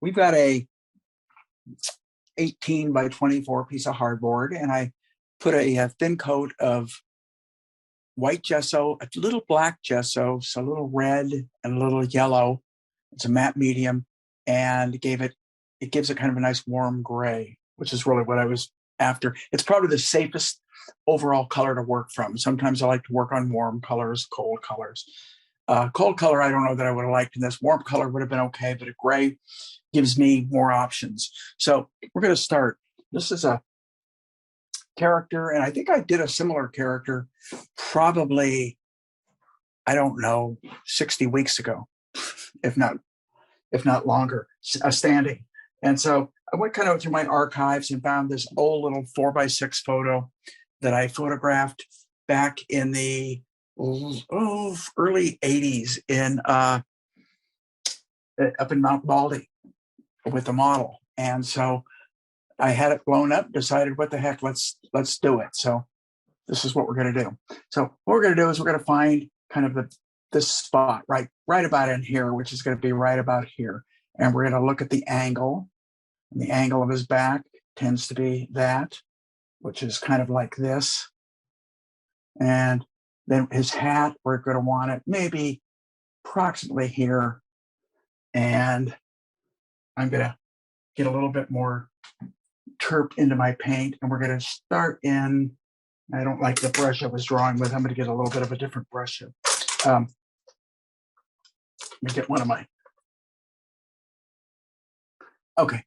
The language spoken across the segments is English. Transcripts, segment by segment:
we've got a 18 by 24 piece of hardboard, and I put a thin coat of white gesso, a little black gesso, so a little red and a little yellow. It's a matte medium, and it gives it kind of a nice warm gray, which is really what I was after. It's probably the safest overall color to work from. Sometimes I like to work on warm colors, cold colors. Cold color, I don't know that I would have liked in this. Warm color would have been okay, but a gray gives me more options. So we're going to start. This is a character, and I think I did a similar character probably, I don't know, 60 weeks ago, if not longer, standing. And so I went kind of through my archives and found this old little 4x6 photo that I photographed back in the early 80s up in Mount Baldi with the model. And so I had it blown up, decided, what the heck, let's do it. So this is what we're going to do. So what we're going to do is we're going to find kind of this spot right about in here, which is going to be right about here. And we're going to look at the angle. And the angle of his back tends to be that, which is kind of like this. And then his hat, we're going to want it maybe approximately here. And I'm going to get a little bit more terp into my paint, and we're going to start in, I don't like the brush I was drawing with. I'm going to get a little bit of a different brush. Let me get one of my, okay,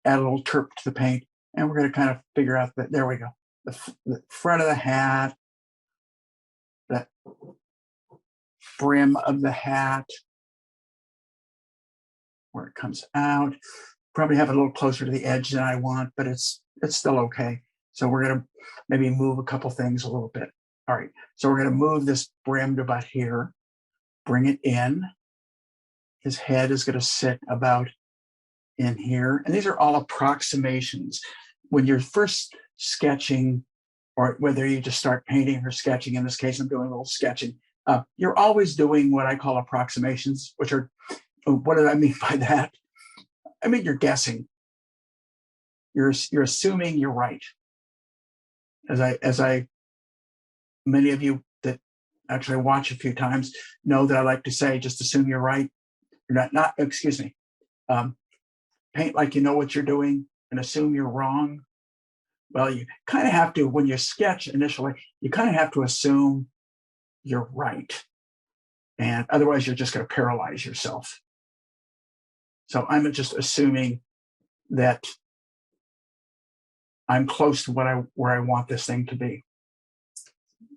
add a little terp to the paint, and we're going to kind of figure out that, there we go, the front of the hat, the brim of the hat, where it comes out. Probably have it a little closer to the edge than I want, but it's still okay. So we're going to maybe move a couple things a little bit. All right, so we're going to move this brim to about here, bring it in. His head is going to sit about in here. And these are all approximations. When you're first sketching, or whether you just start painting or sketching, in this case, I'm doing a little sketching, you're always doing what I call approximations, which are, what do I mean by that? I mean, you're guessing. You're assuming you're right. As I, many of you that actually watch a few times know that I like to say, just assume you're right. You're excuse me. Paint like you know what you're doing and assume you're wrong. Well, you kind of have to, when you sketch initially, you kind of have to assume you're right. And otherwise you're just going to paralyze yourself. So I'm just assuming that I'm close to where I want this thing to be.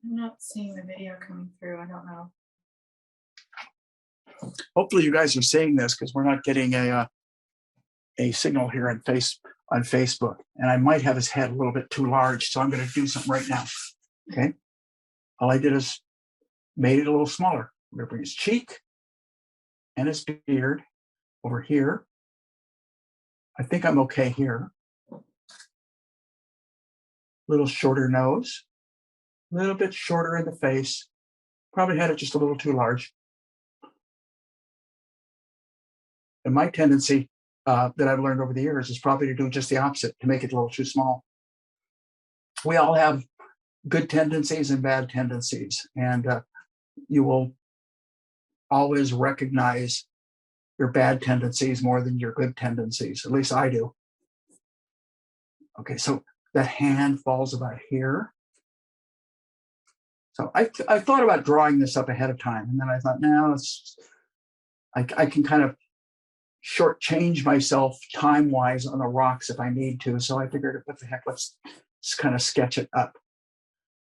I'm not seeing the video coming through. I don't know. Hopefully you guys are seeing this, because we're not getting a signal here on Facebook. And I might have his head a little bit too large, so I'm going to do something right now. Okay. All I did is made it a little smaller. I'm going to bring his cheek and his beard over here. I think I'm okay here. Little shorter nose, a little bit shorter in the face. Probably had it just a little too large. And my tendency that I've learned over the years is probably to do just the opposite, to make it a little too small. We all have good tendencies and bad tendencies, and you will always recognize your bad tendencies more than your good tendencies. At least I do. Okay, so the hand falls about here. So I thought about drawing this up ahead of time, and then I thought, no, I can kind of shortchange myself time-wise on the rocks if I need to. So I figured, what the heck, let's just kind of sketch it up.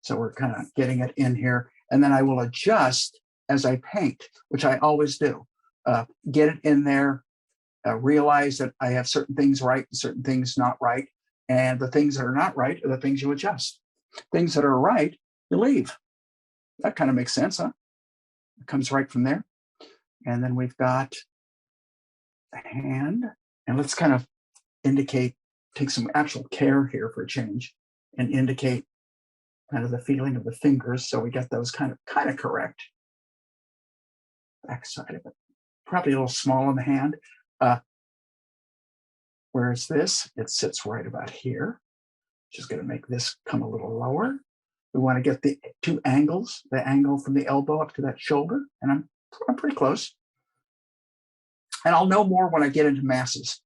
So we're kind of getting it in here, and then I will adjust as I paint, which I always do. Get it in there, realize that I have certain things right and certain things not right. And the things that are not right are the things you adjust. Things that are right, you leave. That kind of makes sense, huh? It comes right from there. And then we've got the hand. And let's kind of indicate, take some actual care here for a change, and indicate kind of the feeling of the fingers. So we get those kind of correct. Back side of it. Probably a little small on the hand. Whereas this, it sits right about here. Just going to make this come a little lower. We want to get the two angles, the angle from the elbow up to that shoulder, and I'm pretty close. And I'll know more when I get into masses.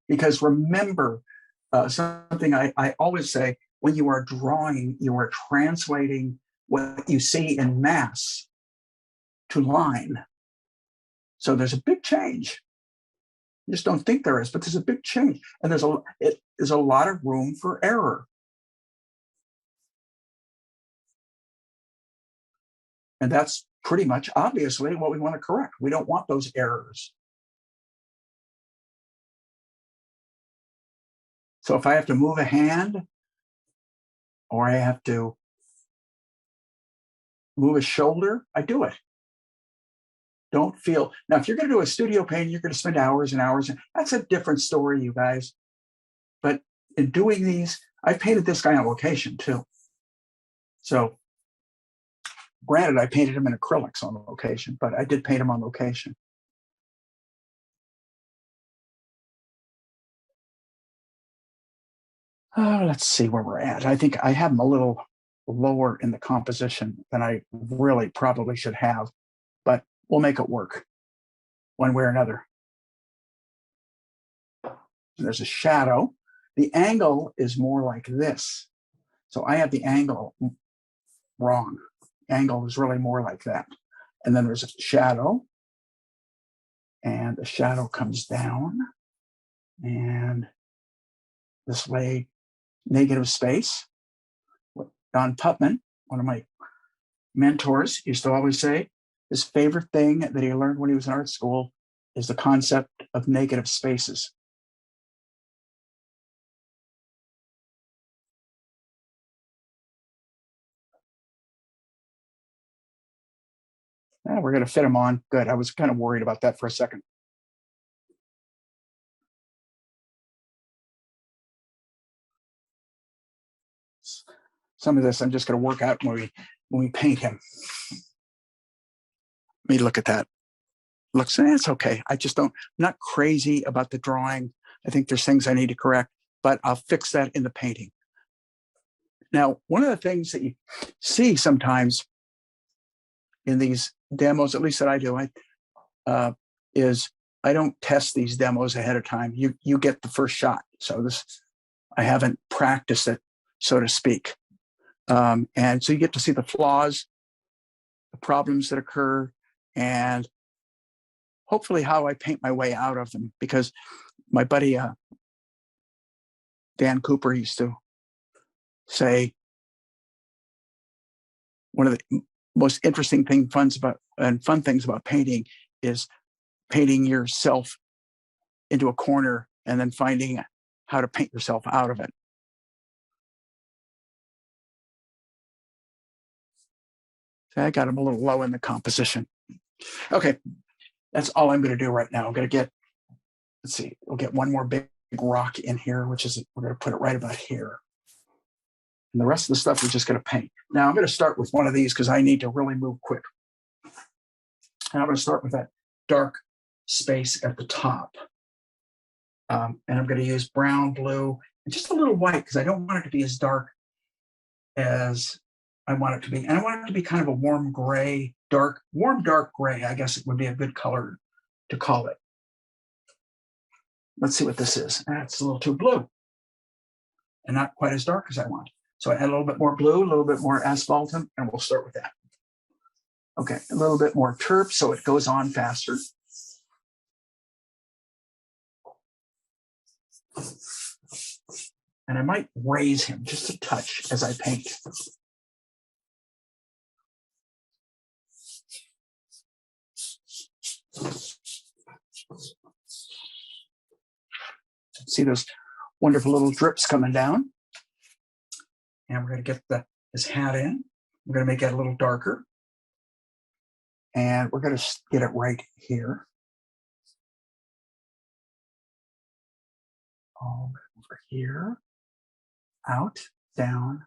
Because remember, something I always say, when you are drawing, you are translating what you see in mass to line. So there's a big change. You just don't think there is, but there's a big change. And there's a lot of room for error. And that's pretty much obviously what we want to correct. We don't want those errors. So if I have to move a hand, or I have to move a shoulder, I do it. Don't feel, now if you're going to do a studio painting, you're going to spend hours and hours. That's a different story, you guys. But in doing these, I painted this guy on location too. So granted, I painted him in acrylics on location, but I did paint him on location. Let's see where we're at. I think I have him a little lower in the composition than I really probably should have, but we'll make it work one way or another. There's a shadow. The angle is more like this. So I have the angle wrong. Angle is really more like that. And then there's a shadow. And the shadow comes down. And this way, negative space. Don Putman, one of my mentors, used to always say his favorite thing that he learned when he was in art school is the concept of negative spaces. We're going to fit him on. Good. I was kind of worried about that for a second. Some of this I'm just going to work out when we paint him. Let me look at that. Looks, it's okay. I just don't, I'm not crazy about the drawing. I think there's things I need to correct, but I'll fix that in the painting. Now, one of the things that you see sometimes in these demos, at least that I do, is I don't test these demos ahead of time. You get the first shot. So I haven't practiced it, so to speak. And so you get to see the flaws, the problems that occur, and hopefully how I paint my way out of them. Because my buddy Dan Cooper used to say one of the most interesting fun things about painting is painting yourself into a corner and then finding how to paint yourself out of it. So I got him a little low in the composition. Okay, that's all I'm going to do right now. I'm going to get, let's see, we'll get one more big rock in here, which is, we're going to put it right about here. And the rest of the stuff we're just going to paint. Now I'm going to start with one of these because I need to really move quick. And I'm going to start with that dark space at the top. And I'm going to use brown, blue, and just a little white because I don't want it to be as dark as I want it to be. And I want it to be kind of a warm gray, warm dark gray. I guess it would be a good color to call it. Let's see what this is. It's a little too blue and not quite as dark as I want. So I add a little bit more blue, a little bit more asphaltum, and we'll start with that. Okay, a little bit more terp so it goes on faster. And I might raise him just a touch as I paint. See those wonderful little drips coming down. And we're going to get his hat in. We're going to make it a little darker. And we're going to get it right here. All over here. Out, down,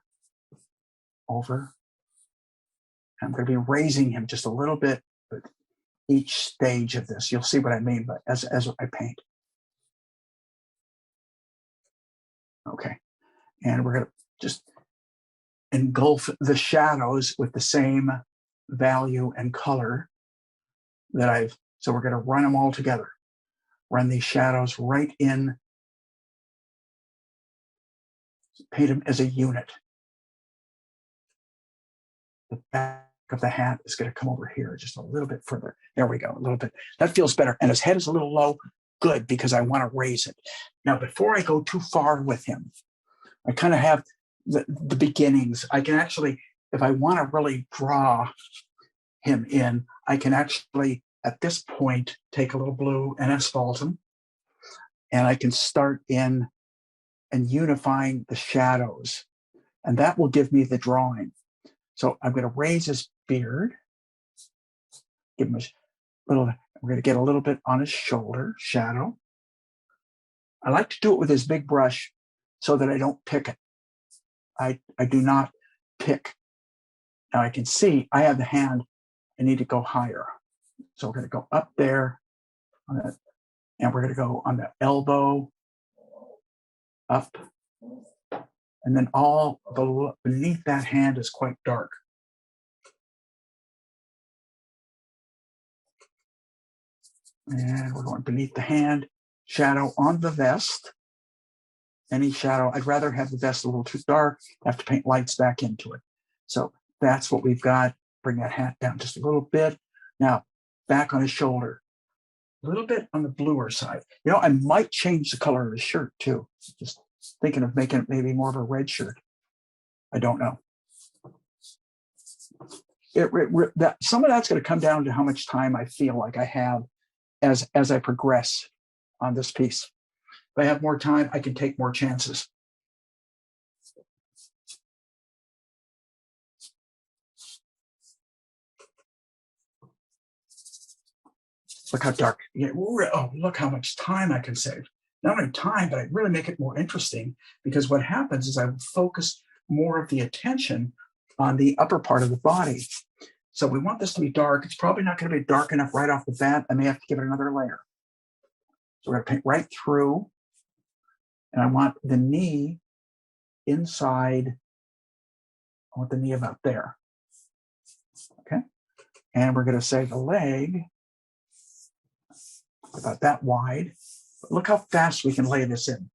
over. I'm going to be raising him just a little bit with each stage of this. You'll see what I mean, but as I paint. Okay. And we're going to just engulf the shadows with the same value and color that so we're going to run them all together. Run these shadows right in, paint them as a unit. The back of the hat is going to come over here just a little bit further. There we go, a little bit. That feels better. And his head is a little low. Good, because I want to raise it. Now, before I go too far with him, I kind of have the beginnings. I can actually, if I want to really draw him in, I can actually, at this point, take a little blue and asphalt him. And I can start in and unifying the shadows. And that will give me the drawing. So I'm going to raise his beard, give him a little, we're going to get a little bit on his shoulder, shadow. I like to do it with his big brush so that I don't pick it. I do not pick. Now I can see I have the hand, I need to go higher. So we're going to go up there on that, and we're going to go on the elbow, up, and then all beneath that hand is quite dark. And we're going beneath the hand, shadow on the vest. Any shadow, I'd rather have the vest a little too dark, have to paint lights back into it. So that's what we've got. Bring that hat down just a little bit. Now, back on his shoulder, a little bit on the bluer side. You know, I might change the color of his shirt too. Just thinking of making it maybe more of a red shirt. I don't know. Some of that's going to come down to how much time I feel like I have as I progress on this piece. If I have more time, I can take more chances. Look how dark. Oh, look how much time I can save. Not only time, but I really make it more interesting, because what happens is I focus more of the attention on the upper part of the body. So we want this to be dark. It's probably not going to be dark enough right off the bat. I may have to give it another layer. So we're going to paint right through. And I want the knee inside. I want the knee about there. Okay. And we're going to say the leg about that wide. But look how fast we can lay this in.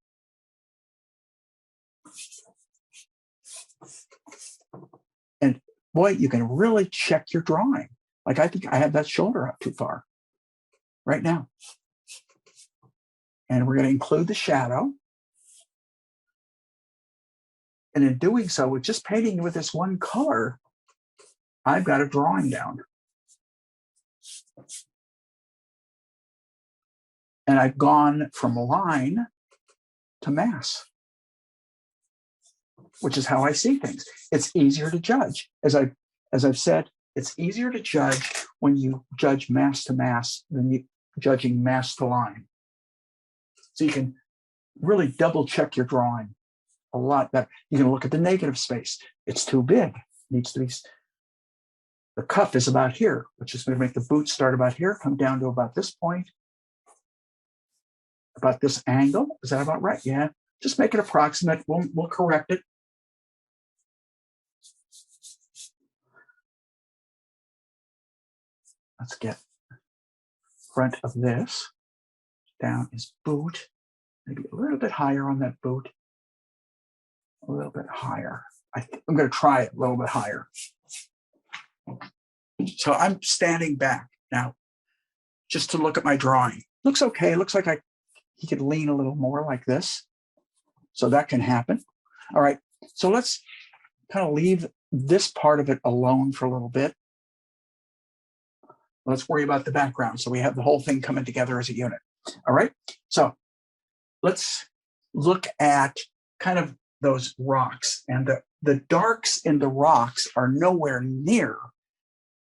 And boy, you can really check your drawing. Like I think I have that shoulder up too far right now. And we're going to include the shadow. And in doing so, with just painting with this one color, I've got a drawing down. And I've gone from line to mass, which is how I see things. It's easier to judge. As I've said, it's easier to judge when you judge mass to mass than you judging mass to line. So you can really double check your drawing a lot better. You can look at the negative space. It's too big. It needs to be. The cuff is about here, which is going to make the boot start about here, come down to about this point. About this angle. Is that about right? Yeah. Just make it approximate. We'll correct it. Let's get front of this. Down his boot. Maybe a little bit higher on that boot. A little bit higher. I'm going to try it a little bit higher. So I'm standing back now just to look at my drawing. Looks okay. Looks like he could lean a little more like this. So that can happen. All right. So let's kind of leave this part of it alone for a little bit. Let's worry about the background. So we have the whole thing coming together as a unit. All right. So let's look at kind of those rocks. And the darks in the rocks are nowhere near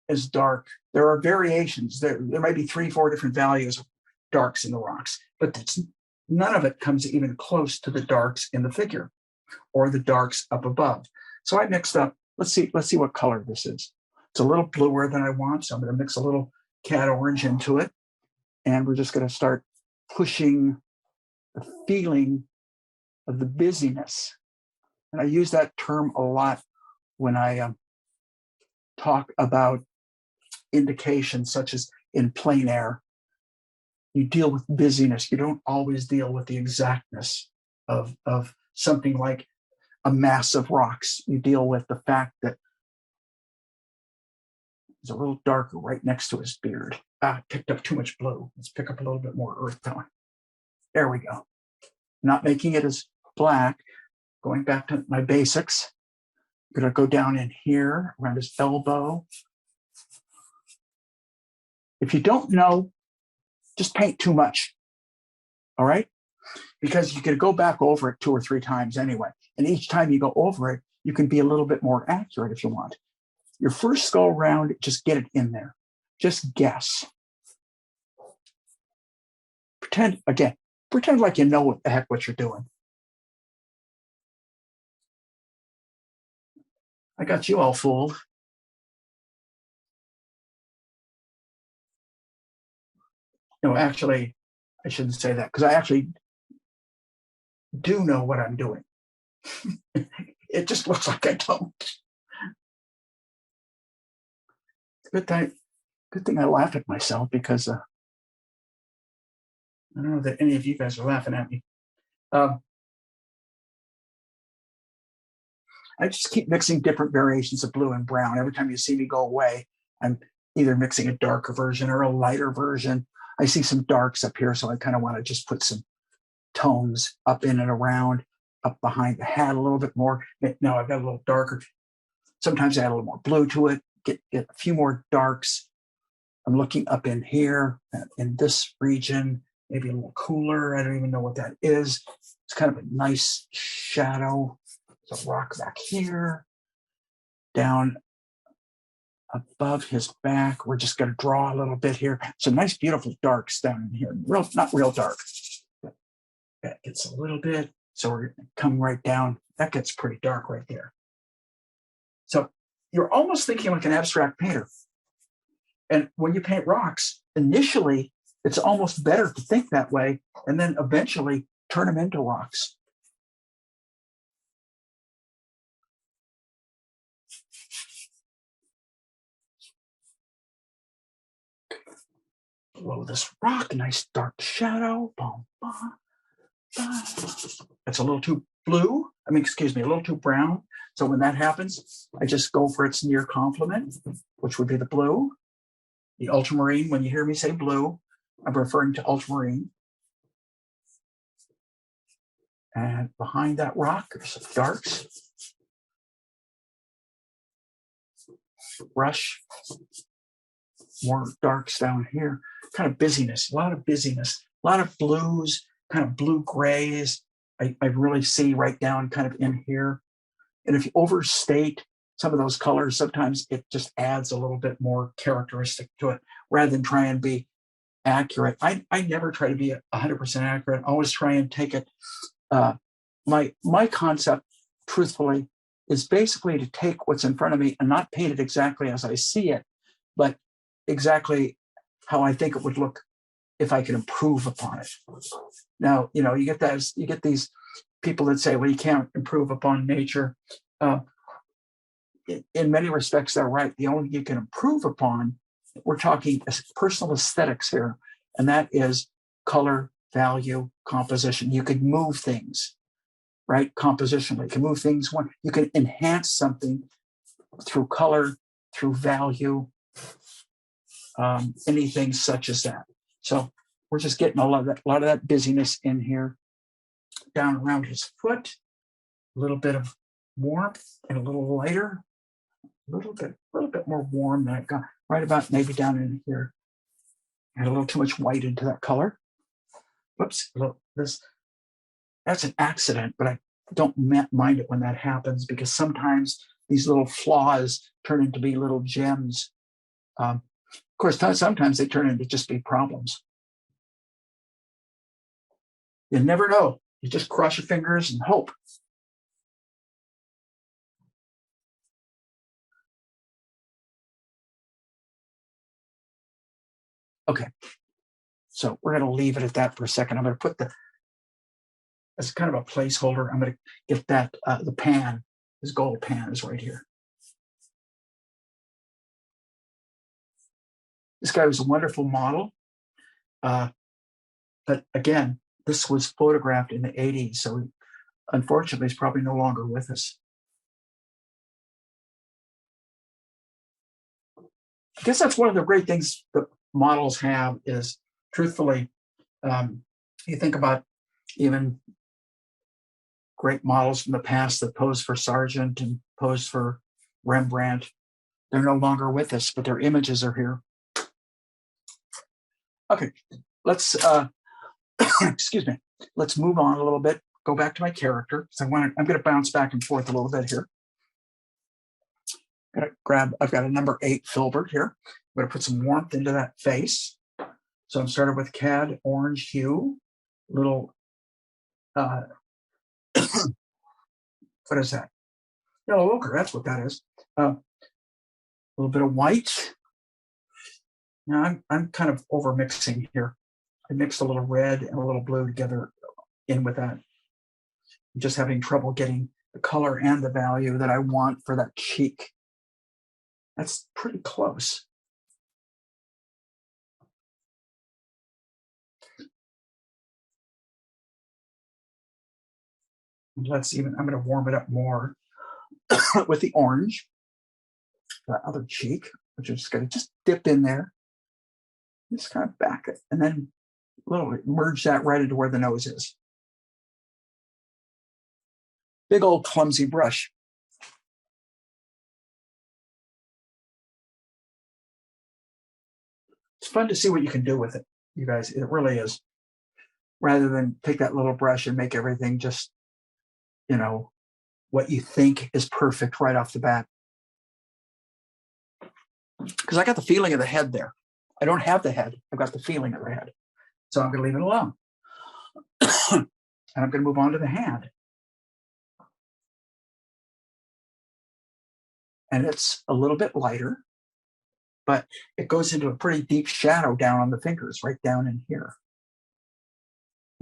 as dark. There are variations. There might be 3-4 different values of darks in the rocks, but none of it comes even close to the darks in the figure or the darks up above. So I mixed up. Let's see what color this is. It's a little bluer than I want, so I'm going to mix a little cat orange into it. And we're just going to start pushing the feeling of the busyness. And I use that term a lot when I talk about indications such as in plein air. You deal with busyness. You don't always deal with the exactness of something like a mass of rocks. You deal with the fact that it's a little darker right next to his beard. Picked up too much blue. Let's pick up a little bit more earth tone. There we go. Not making it as black. Going back to my basics. I'm going to go down in here around his elbow. If you don't know, just paint too much. All right? Because you can go back over it 2 or 3 times anyway. And each time you go over it, you can be a little bit more accurate if you want. Your first go around, just get it in there. Just guess. Pretend like you know what the heck what you're doing. I got you all fooled. No, actually, I shouldn't say that because I actually do know what I'm doing. It just looks like I don't. Good thing I laugh at myself because I don't know that any of you guys are laughing at me. I just keep mixing different variations of blue and brown. Every time you see me go away, I'm either mixing a darker version or a lighter version. I see some darks up here, so I kind of want to just put some tones up in and around, up behind the hat a little bit more. Now I've got a little darker. Sometimes I add a little more blue to it, get a few more darks. I'm looking up in here, in this region, maybe a little cooler. I don't even know what that is. It's kind of a nice shadow. There's a rock back here. Down above his back, we're just going to draw a little bit here. Some nice, beautiful darks down in here. Not real dark. But that gets a little bit. So we're going to come right down. That gets pretty dark right there. So you're almost thinking like an abstract painter. And when you paint rocks, initially, it's almost better to think that way and then eventually turn them into rocks. Below this rock, a nice dark shadow. Boom, boom, boom. It's a little too blue. A little too brown. So when that happens, I just go for its near complement, which would be the blue. The ultramarine, when you hear me say blue, I'm referring to ultramarine. And behind that rock, there's some darks. Brush. More darks down here. Kind of busyness, a lot of blues, kind of blue grays. I really see right down kind of in here. And if you overstate some of those colors, sometimes it just adds a little bit more characteristic to it rather than try and be accurate. I never try to be 100% accurate. I always try and take it. My concept, truthfully, is basically to take what's in front of me and not paint it exactly as I see it, but exactly how I think it would look if I could improve upon it. Now, you get these people that say, well, you can't improve upon nature. In many respects, they're right. The only you can improve upon, we're talking personal aesthetics here, and that is color, value, composition. You could move things, right? Compositionally, you can move things. You can enhance something through color, through value, anything such as that. So we're just getting a lot of that busyness in here. Down around his foot, a little bit of warmth and a little lighter, a little bit more warm than I've got right about maybe down in here. Add a little too much white into that color. Whoops, that's an accident, but I don't mind it when that happens because sometimes these little flaws turn into be little gems. Of course, sometimes they turn into just be problems. You never know. You just cross your fingers and hope. Okay, so we're going to leave it at that for a second. I'm going to put as kind of a placeholder. I'm going to get that, the pan, this gold pan is right here. This guy was a wonderful model. But again, this was photographed in the 80s, so unfortunately, he's probably no longer with us. I guess that's one of the great things that models have is, truthfully, you think about even great models from the past that posed for Sargent and posed for Rembrandt. They're no longer with us, but their images are here. Okay, let's excuse me. Let's move on a little bit. Go back to my character. So I'm going to bounce back and forth a little bit here. I've got a number 8 filbert here. I'm going to put some warmth into that face. So I'm starting with cad orange hue, little, what is that? Yellow ochre, that's what that is. A little bit of white. Now I'm kind of over mixing here. I mixed a little red and a little blue together in with that. I'm just having trouble getting the color and the value that I want for that cheek. That's pretty close. I'm going to warm it up more with the orange, the other cheek, which is going to just dip in there. Just kind of back it and then merge that right into where the nose is. Big old clumsy brush. It's fun to see what you can do with it, you guys. It really is. Rather than take that little brush and make everything just, you know, what you think is perfect right off the bat. Because I got the feeling of the head there. I don't have the head. I've got the feeling of the head. So I'm going to leave it alone. And I'm going to move on to the hand. And it's a little bit lighter, but it goes into a pretty deep shadow down on the fingers, right down in here.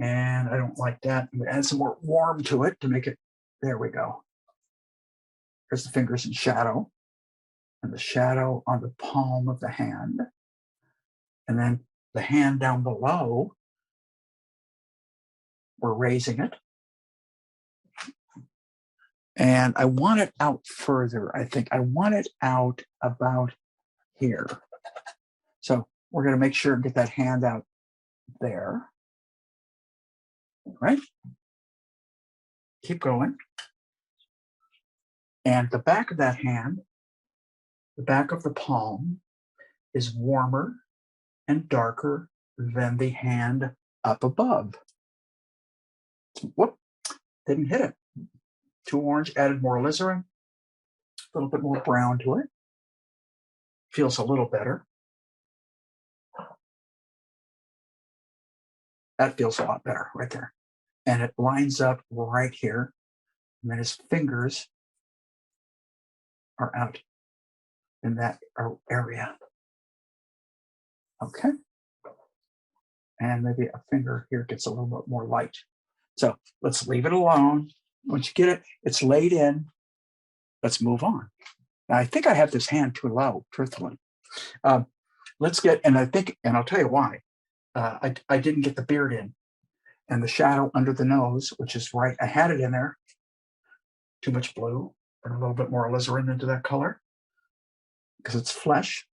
And I don't like that. I'm going to add some more warm to it to make it, there we go. There's the fingers in shadow, and the shadow on the palm of the hand. And then the hand down below, we're raising it. And I want it out further. I think I want it out about here. So we're going to make sure and get that hand out there. Right? Keep going. And the back of that hand, the back of the palm, is warmer and darker than the hand up above. Whoop, didn't hit it. Too orange, added more alizarin, a little bit more brown to it. Feels a little better. That feels a lot better right there. And it lines up right here. And then his fingers are out in that area. Okay. And maybe a finger here gets a little bit more light. So let's leave it alone. Once you get it, it's laid in. Let's move on. Now, I think I have this hand too low, truthfully. Let's get, and I think, and I'll tell you why. I didn't get the beard in, and the shadow under the nose, which is right. I had it in there. Too much blue, and a little bit more alizarin into that color because it's flesh.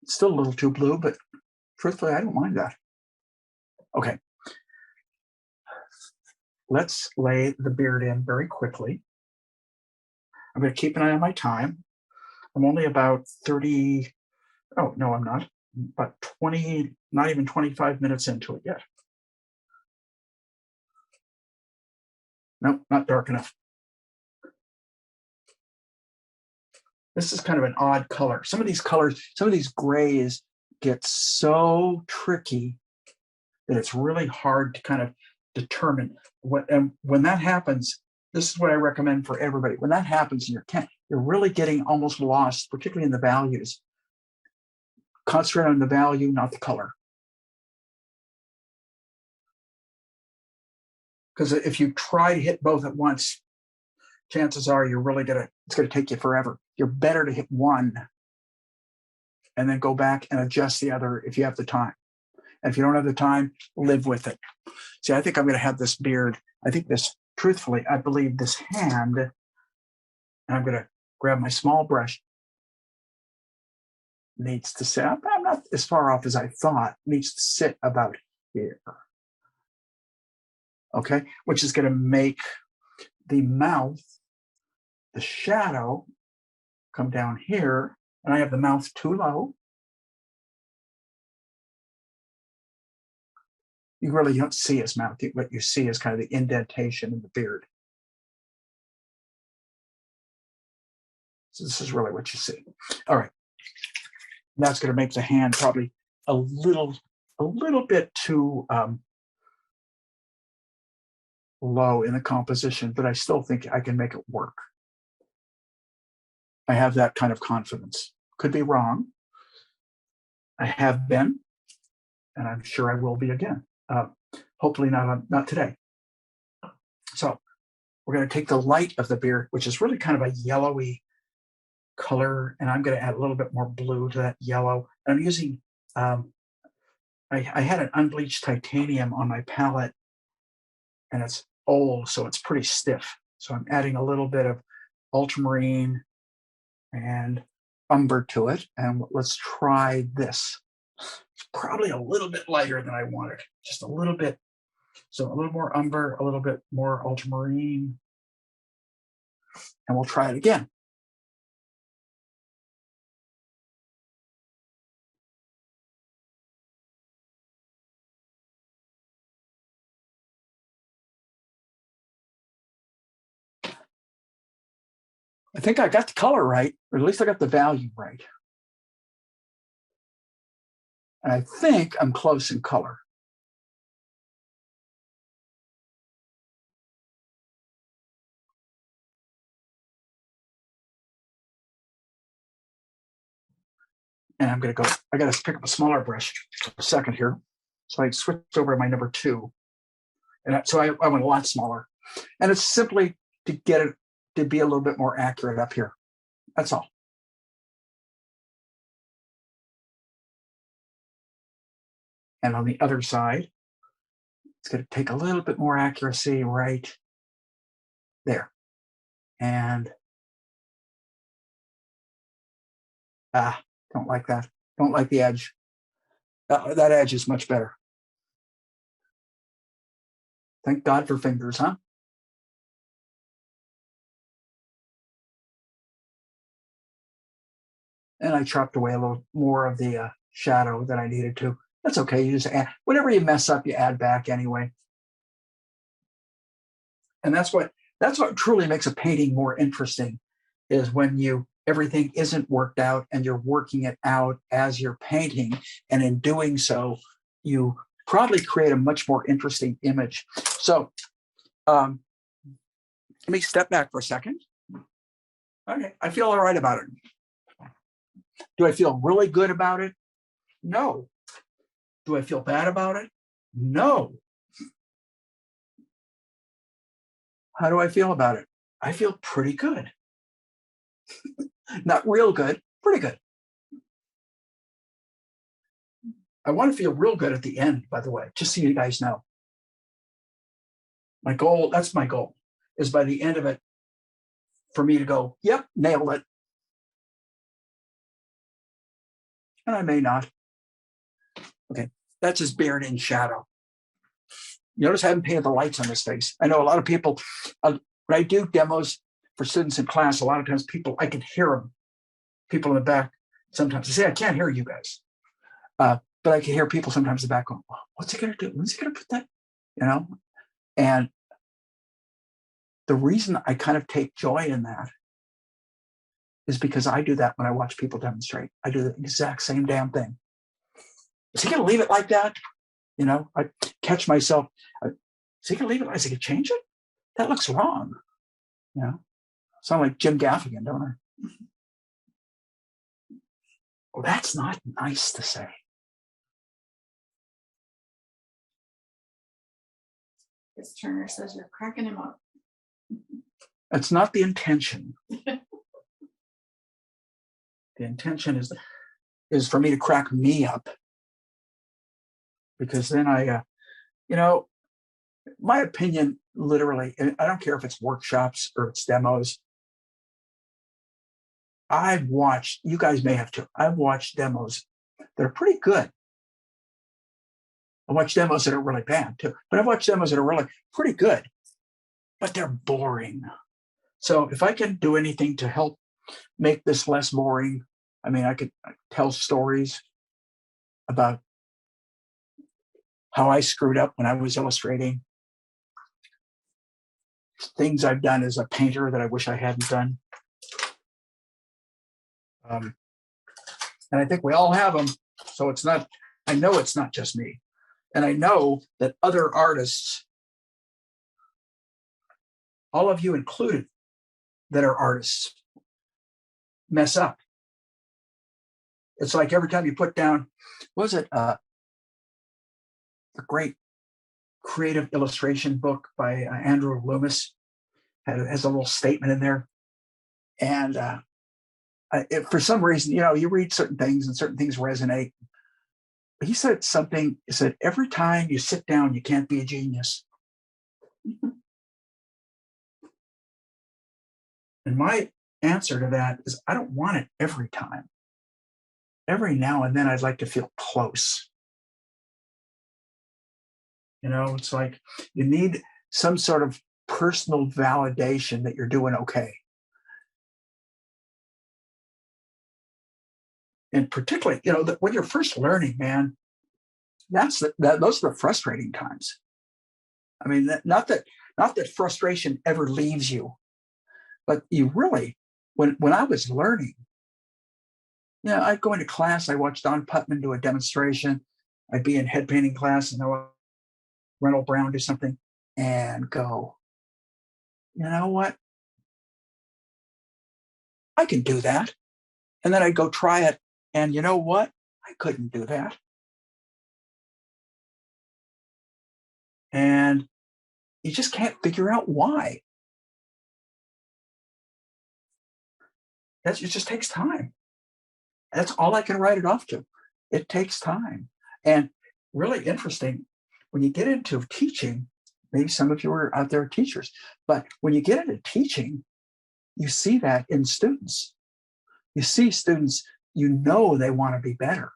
It's still a little too blue, but truthfully, I don't mind that. Okay. Let's lay the beard in very quickly. I'm going to keep an eye on my time. I'm only about 30, oh, no, I'm not. About 20, not even 25 minutes into it yet. Nope, not dark enough. This is kind of an odd color. Some of these colors, some of these grays get so tricky that it's really hard to kind of determine. And when that happens, this is what I recommend for everybody. When that happens in your tent, you're really getting almost lost, particularly in the values. Concentrate on the value, not the color. Because if you try to hit both at once, chances are it's gonna take you forever. You're better to hit one and then go back and adjust the other if you have the time. And if you don't have the time, live with it. See, I think I'm gonna have this beard. I think truthfully, I believe this hand, and I'm gonna grab my small brush, needs to sit. I'm not as far off as I thought, needs to sit about here. Okay, which is gonna make the mouth, the shadow, come down here, and I have the mouth too low. You really don't see his mouth. What you see is kind of the indentation in the beard. So this is really what you see. All right. And that's going to make the hand probably a little bit too low in the composition, but I still think I can make it work. I have that kind of confidence. Could be wrong. I have been, and I'm sure I will be again. Hopefully not today. So we're going to take the light of the beard, which is really kind of a yellowy color, and I'm going to add a little bit more blue to that yellow. And I'm using, I had an unbleached titanium on my palette, and it's old, so it's pretty stiff. So I'm adding a little bit of ultramarine and umber to it. And let's try this. It's probably a little bit lighter than I wanted, just a little bit. So a little more umber, a little bit more ultramarine, and we'll try it again. I think I got the color right, or at least I got the value right. And I think I'm close in color. And I'm going to go, I got to pick up a smaller brush for a second here. So I switched over to my number 2. And so I went a lot smaller. And it's simply to get it to be a little bit more accurate up here. That's all. And on the other side, it's going to take a little bit more accuracy right there. And don't like that. Don't like the edge. That edge is much better. Thank God for fingers, huh? And I chopped away a little more of the shadow than I needed to. That's okay. You just add whatever you mess up, you add back anyway. And that's what truly makes a painting more interesting, is when everything isn't worked out and you're working it out as you're painting. And in doing so, you probably create a much more interesting image. So let me step back for a second. Okay, I feel all right about it. Do I feel really good about it? No. Do I feel bad about it? No. How do I feel about it? I feel pretty good. Not real good, pretty good. I want to feel real good at the end, by the way, just so you guys know. My goal, that's my goal, is by the end of it, for me to go, yep, nailed it. And I may not. Okay, that's his beard in shadow. Notice I haven't painted the lights on his face. I know a lot of people, when I do demos for students in class, a lot of times I can hear them. People in the back sometimes they say, I can't hear you guys. But I can hear people sometimes in the back going, what's he going to do? When's he going to put that? And the reason I kind of take joy in that is because I do that when I watch people demonstrate. I do the exact same damn thing. Is he going to leave it like that? I catch myself. Is he going to leave it? Is he going to change it? That looks wrong. Sound like Jim Gaffigan, don't I? Well, that's not nice to say. Chris Turner says you're cracking him up. That's not the intention. The intention is for me to crack me up, because then my opinion, literally, and I don't care if it's workshops or it's demos. I've watched, you guys may have too, I've watched demos that are pretty good. I watch demos that are really bad too, but I've watched demos that are really pretty good, but they're boring. So if I can do anything to help make this less boring, I mean, I could tell stories about how I screwed up when I was illustrating, things I've done as a painter that I wish I hadn't done. And I think we all have them. So I know it's not just me. And I know that other artists, all of you included that are artists, mess up. It's like every time you put down, the great creative illustration book by Andrew Loomis has a little statement in there. And for some reason, you read certain things and certain things resonate. He said something, he said, every time you sit down, you can't be a genius. And my answer to that is, I don't want it every time. Every now and then, I'd like to feel close. It's like you need some sort of personal validation that you're doing okay. And particularly, that when you're first learning, man, those are the frustrating times. I mean, not that frustration ever leaves you, but you really, when I was learning, I'd go into class, I watched Don Putman do a demonstration, I'd be in head painting class, and I would Reynold Brown do something, and go, you know what? I can do that. And then I'd go try it, and you know what? I couldn't do that. And you just can't figure out why. It just takes time. That's all I can write it off to. It takes time. And really interesting, when you get into teaching, maybe some of you are out there teachers, but when you get into teaching, you see that in students. You see students, they want to be better.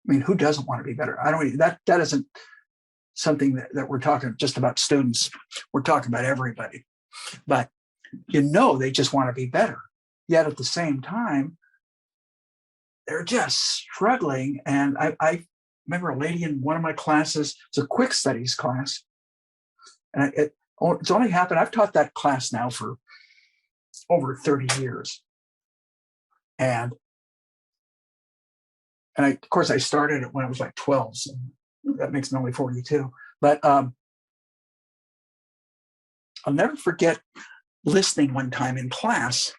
I mean, who doesn't want to be better? That isn't something that we're talking just about students. We're talking about everybody. But they just want to be better. Yet at the same time, they're just struggling. And I remember a lady in one of my classes, it's a quick studies class. And it's only happened, I've taught that class now for over 30 years. And of course, I started it when I was like 12, so that makes me only 42. But I'll never forget listening one time in class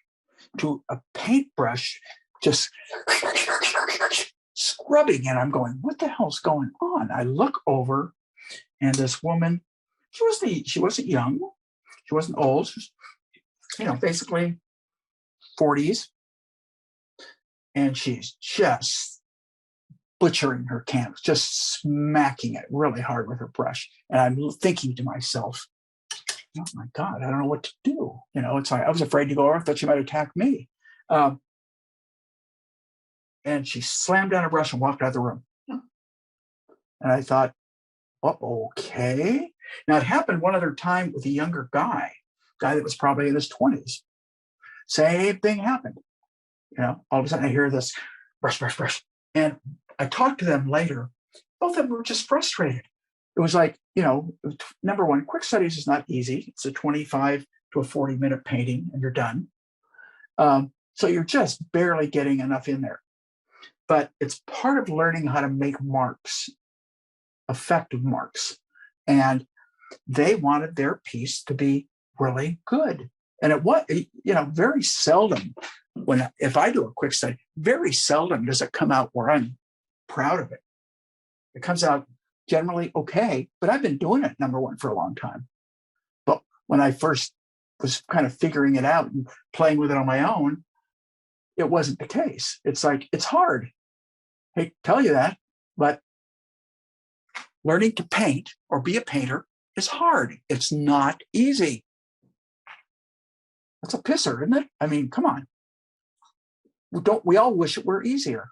to a paintbrush just scrubbing, and I'm going, what the hell's going on? I look over, and this woman, she wasn't young, she wasn't old, she was, basically 40s, and she's just butchering her canvas, just smacking it really hard with her brush. And I'm thinking to myself, oh my God, I don't know what to do. It's like I was afraid to go over. I thought she might attack me. And she slammed down her brush and walked out of the room. And I thought, okay. Now, it happened one other time with a younger guy that was probably in his 20s. Same thing happened. All of a sudden I hear this brush, brush, brush. And I talked to them later. Both of them were just frustrated. It was like, number one, quick studies is not easy. It's a 25 to a 40-minute painting and you're done. So you're just barely getting enough in there. But it's part of learning how to make marks, effective marks. And they wanted their piece to be really good. And it was, very seldom if I do a quick study, very seldom does it come out where I'm proud of it. It comes out generally okay, but I've been doing it, number one, for a long time. But when I first was kind of figuring it out and playing with it on my own, it wasn't the case. It's like, it's hard. I hate to tell you that, but learning to paint or be a painter is hard. It's not easy. That's a pisser, isn't it? I mean, come on. We all wish it were easier.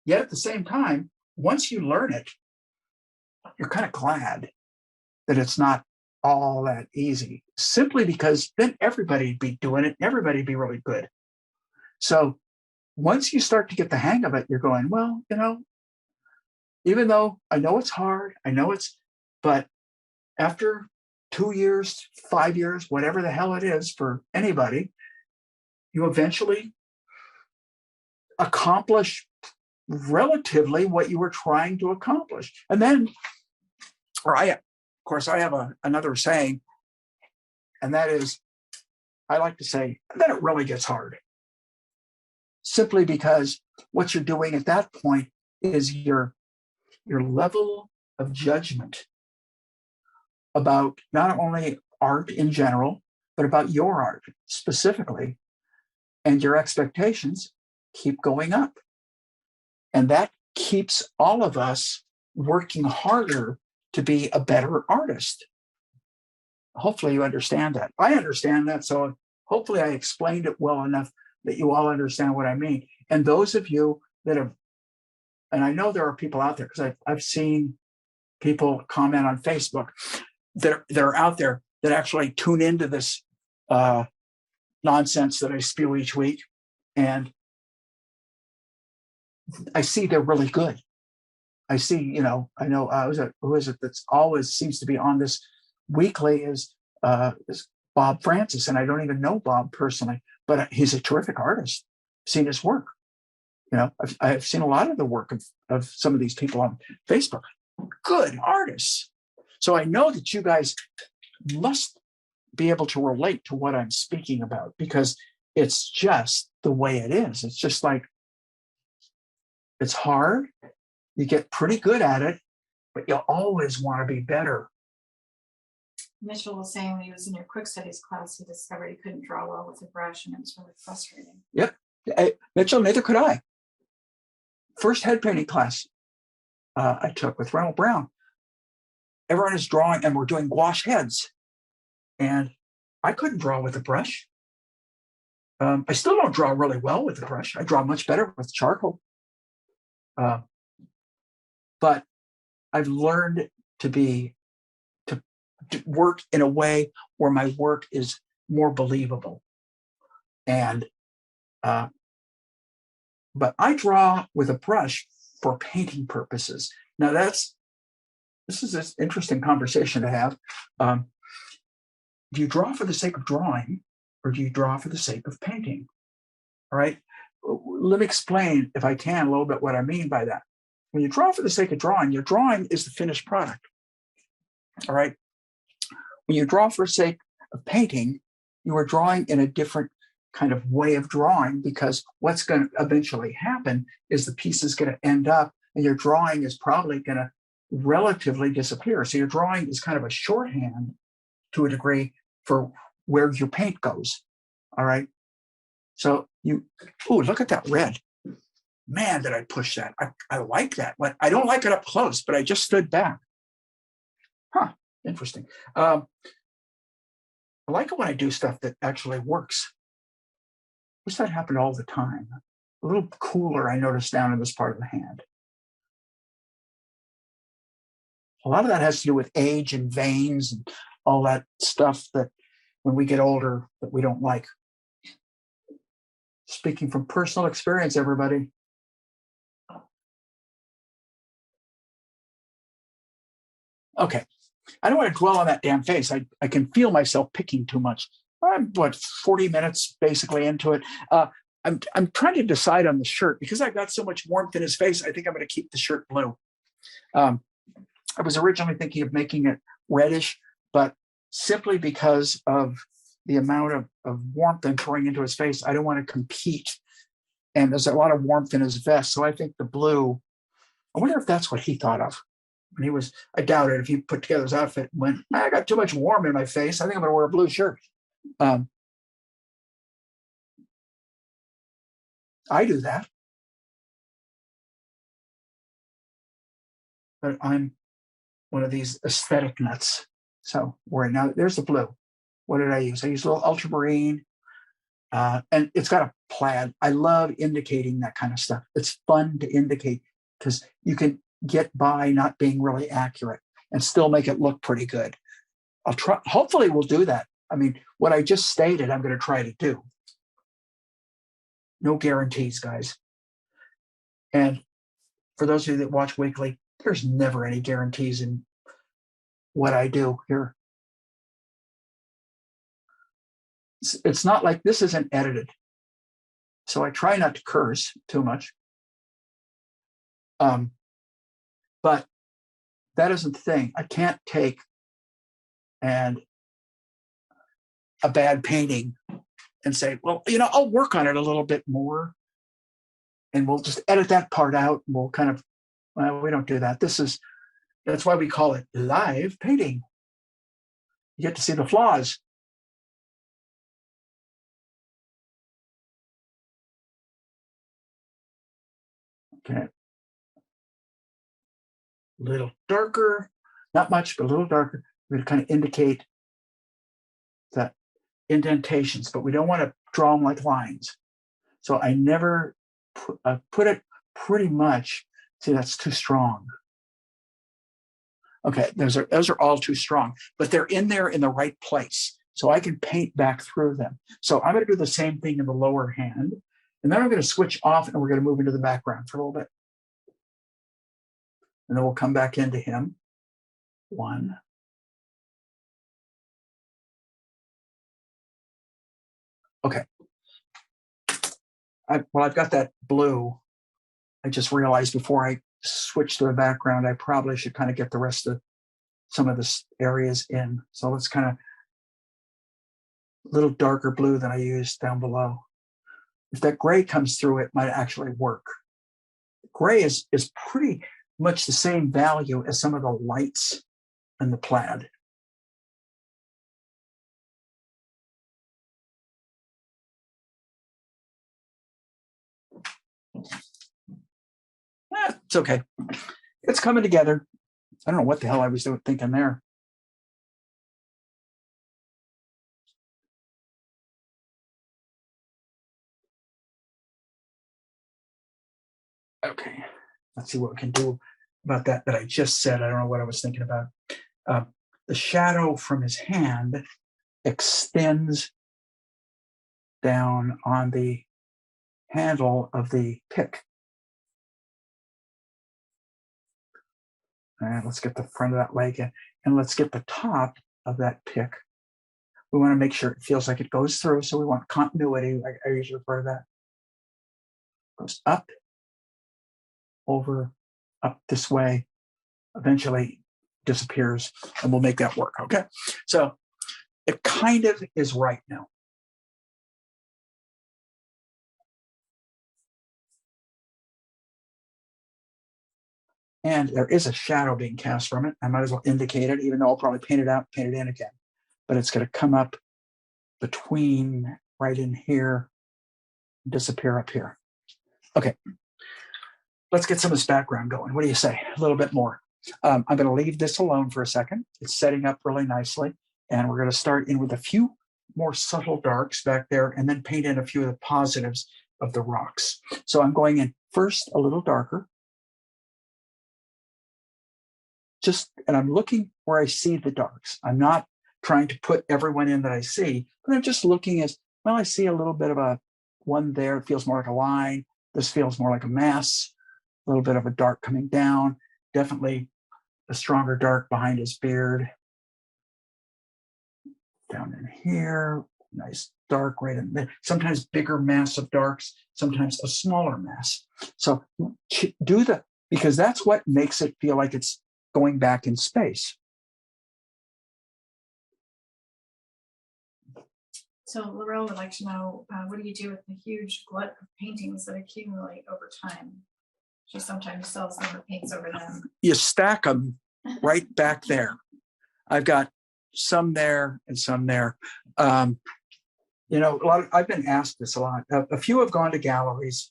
Yet at the same time, once you learn it, you're kind of glad that it's not all that easy, simply because then everybody'd be doing it and everybody'd be really good. So once you start to get the hang of it, you're going, well, even though I know it's hard, but after 2 years, 5 years, whatever the hell it is for anybody, you eventually accomplish relatively what you were trying to accomplish. And then, of course, I have another saying, and that is, I like to say, then it really gets hard. Simply because what you're doing at that point is your level of judgment about not only art in general, but about your art specifically, and your expectations keep going up. And that keeps all of us working harder to be a better artist. Hopefully you understand that. I understand that, so hopefully I explained it well enough that you all understand what I mean. And those of you that have, and I know there are people out there, because I've seen people comment on Facebook that are out there that actually tune into this nonsense that I spew each week. And I see they're really good. I see, I know, who is it that's always seems to be on this weekly is Bob Francis. And I don't even know Bob personally, but he's a terrific artist. I've seen his work. I've seen a lot of the work of some of these people on Facebook. Good artists. So I know that you guys must be able to relate to what I'm speaking about, because it's just the way it is. It's just like, it's hard. You get pretty good at it, but you always want to be better. Mitchell was saying when he was in your quick studies class, he discovered he couldn't draw well with a brush, and it was really frustrating. Yep. Mitchell, neither could I. First head painting class I took with Ronald Brown. Everyone is drawing, and we're doing gouache heads. And I couldn't draw with a brush. I still don't draw really well with a brush. I draw much better with charcoal. But I've learned to work in a way where my work is more believable. And but I draw with a brush for painting purposes. Now this is an interesting conversation to have. Do you draw for the sake of drawing, or do you draw for the sake of painting? All right. Let me explain, if I can, a little bit what I mean by that. When you draw for the sake of drawing, your drawing is the finished product. All right. When you draw for the sake of painting, you are drawing in a different kind of way of drawing, because what's going to eventually happen is the piece is going to end up, and your drawing is probably going to relatively disappear. So your drawing is kind of a shorthand to a degree for where your paint goes. All right. So look at that red. Man, did I push that. I like that. But I don't like it up close, but I just stood back. Interesting. I like it when I do stuff that actually works. I wish that happened all the time. A little cooler, I noticed, down in this part of the hand. A lot of that has to do with age and veins and all that stuff that when we get older that we don't like. Speaking from personal experience, everybody. Okay. I don't want to dwell on that damn face. I can feel myself picking too much. I'm 40 minutes basically into it. I'm trying to decide on the shirt, because I've got so much warmth in his face. I think I'm going to keep the shirt blue. I was originally thinking of making it reddish, but simply because of the amount of warmth I'm pouring into his face, I don't want to compete. And there's a lot of warmth in his vest. So I think the blue, I wonder if that's what he thought of. And he was, I doubt it if he put together his outfit and went, I got too much warm in my face. I think I'm going to wear a blue shirt. I do that. But I'm one of these aesthetic nuts. So right now, there's the blue. What did I use? I used a little ultramarine. And it's got a plaid. I love indicating that kind of stuff. It's fun to indicate because you can get by not being really accurate and still make it look pretty good. I'll try. Hopefully we'll do that. I mean, what I just stated, I'm going to try to do. No guarantees, guys. And for those of you that watch weekly, there's never any guarantees in what I do here. It's not like this isn't edited. So I try not to curse too much. But that isn't the thing. I can't take and a bad painting and say, well, I'll work on it a little bit more and we'll just edit that part out. And we'll kind of, well, we don't do that. That's why we call it live painting. You get to see the flaws. Okay. A little darker, not much, but a little darker. We're going to kind of indicate that indentations, but we don't want to draw them like lines. So I never put it pretty much. See, that's too strong. Okay, those are all too strong, but they're in there in the right place. So I can paint back through them. So I'm going to do the same thing in the lower hand. And then I'm going to switch off and we're going to move into the background for a little bit. And then we'll come back into him. 1. Okay. I've got that blue. I just realized before I switch to the background, I probably should kind of get the rest of some of the areas in. So let's kind of a little darker blue than I used down below. If that gray comes through, it might actually work. Gray is pretty much the same value as some of the lights in the plaid. It's okay. It's coming together. I don't know what the hell I was thinking there. Okay, let's see what we can do about that I just said. I don't know what I was thinking about. The shadow from his hand extends down on the handle of the pick. And let's get the front of that leg in, and let's get the top of that pick. We want to make sure it feels like it goes through, so we want continuity. I usually refer to that. Goes up, over, up this way, eventually disappears, and we'll make that work, okay? So it kind of is right now. And there is a shadow being cast from it. I might as well indicate it, even though I'll probably paint it out, paint it in again. But it's going to come up between right in here, disappear up here. Okay, let's get some of this background going. What do you say? A little bit more. I'm going to leave this alone for a second. It's setting up really nicely. And we're going to start in with a few more subtle darks back there and then paint in a few of the positives of the rocks. So I'm going in first a little darker. And I'm looking where I see the darks. I'm not trying to put everyone in that I see, but I'm just looking as, well, I see a little bit of a one there. It feels more like a line. This feels more like a mass, a little bit of a dark coming down. Definitely a stronger dark behind his beard. Down in here, nice dark right in there. Sometimes bigger mass of darks, sometimes a smaller mass. So because that's what makes it feel like it's going back in space. So Laurel would like to know, what do you do with the huge glut of paintings that accumulate over time? She sometimes sells them or paints over them. You stack them right back there. I've got some there and some there. I've been asked this a lot. A few have gone to galleries.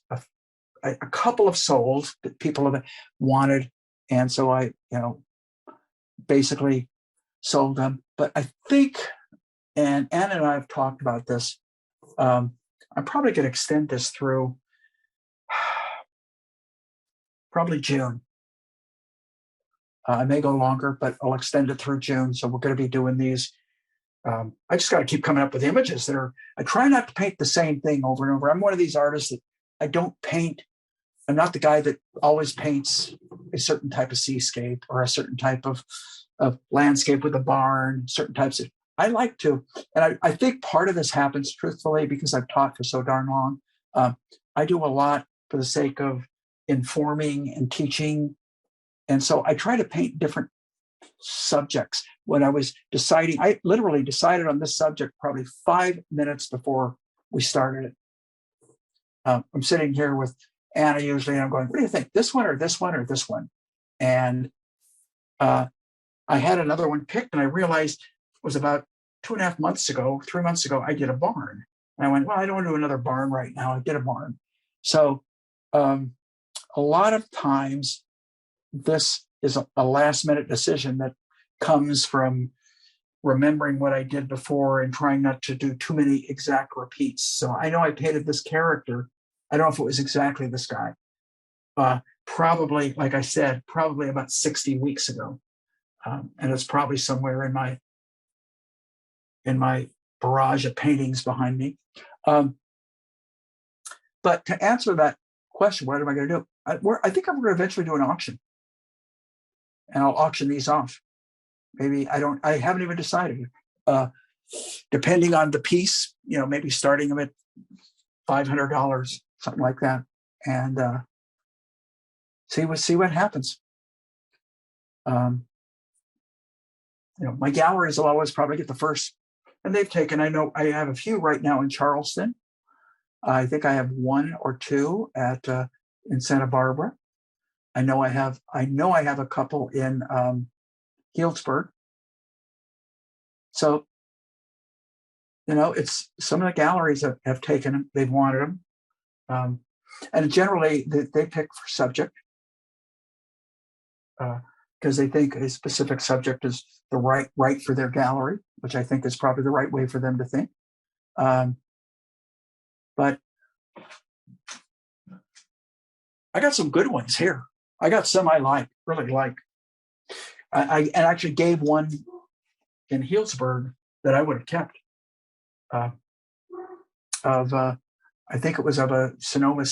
A couple have sold that people have wanted. And so I, basically sold them. But I think, and Anna and I have talked about this, I'm probably going to extend this through probably June. I may go longer, but I'll extend it through June. So we're going to be doing these. I just got to keep coming up with images I try not to paint the same thing over and over. I'm one of these artists that I don't paint. I'm not the guy that always paints a certain type of seascape or a certain type of landscape with a barn, certain types of, I like to, and I think part of this happens truthfully because I've taught for so darn long. I do a lot for the sake of informing and teaching. And so I try to paint different subjects. When I was deciding, I literally decided on this subject probably 5 minutes before we started it. I'm sitting here with Anna usually, and I'm going, what do you think? This one or this one or this one? And I had another one picked, and I realized it was about 2.5 months ago, 3 months ago, I did a barn. And I went, well, I don't want to do another barn right now. I did a barn. So a lot of times this is a last minute decision that comes from remembering what I did before and trying not to do too many exact repeats. So I know I painted this character. I don't know if it was exactly this guy. Probably, like I said, probably about 60 weeks ago. And it's probably somewhere in my barrage of paintings behind me. But to answer that question, what am I going to do? I think I'm going to eventually do an auction. And I'll auction these off. Maybe I haven't even decided. Depending on the piece, maybe starting them at $500, something like that. And see what happens. My galleries will always probably get the first, and they've taken, I know I have a few right now in Charleston. I think I have 1 or 2 in Santa Barbara. I know I have a couple in Healdsburg. So, it's some of the galleries have taken them, they've wanted them. And generally they pick for subject because they think a specific subject is the right for their gallery, which I think is probably the right way for them to think. But I got some good ones here. I got some I really like. I actually gave one in Healdsburg that I would have kept I think it was of a Sonoma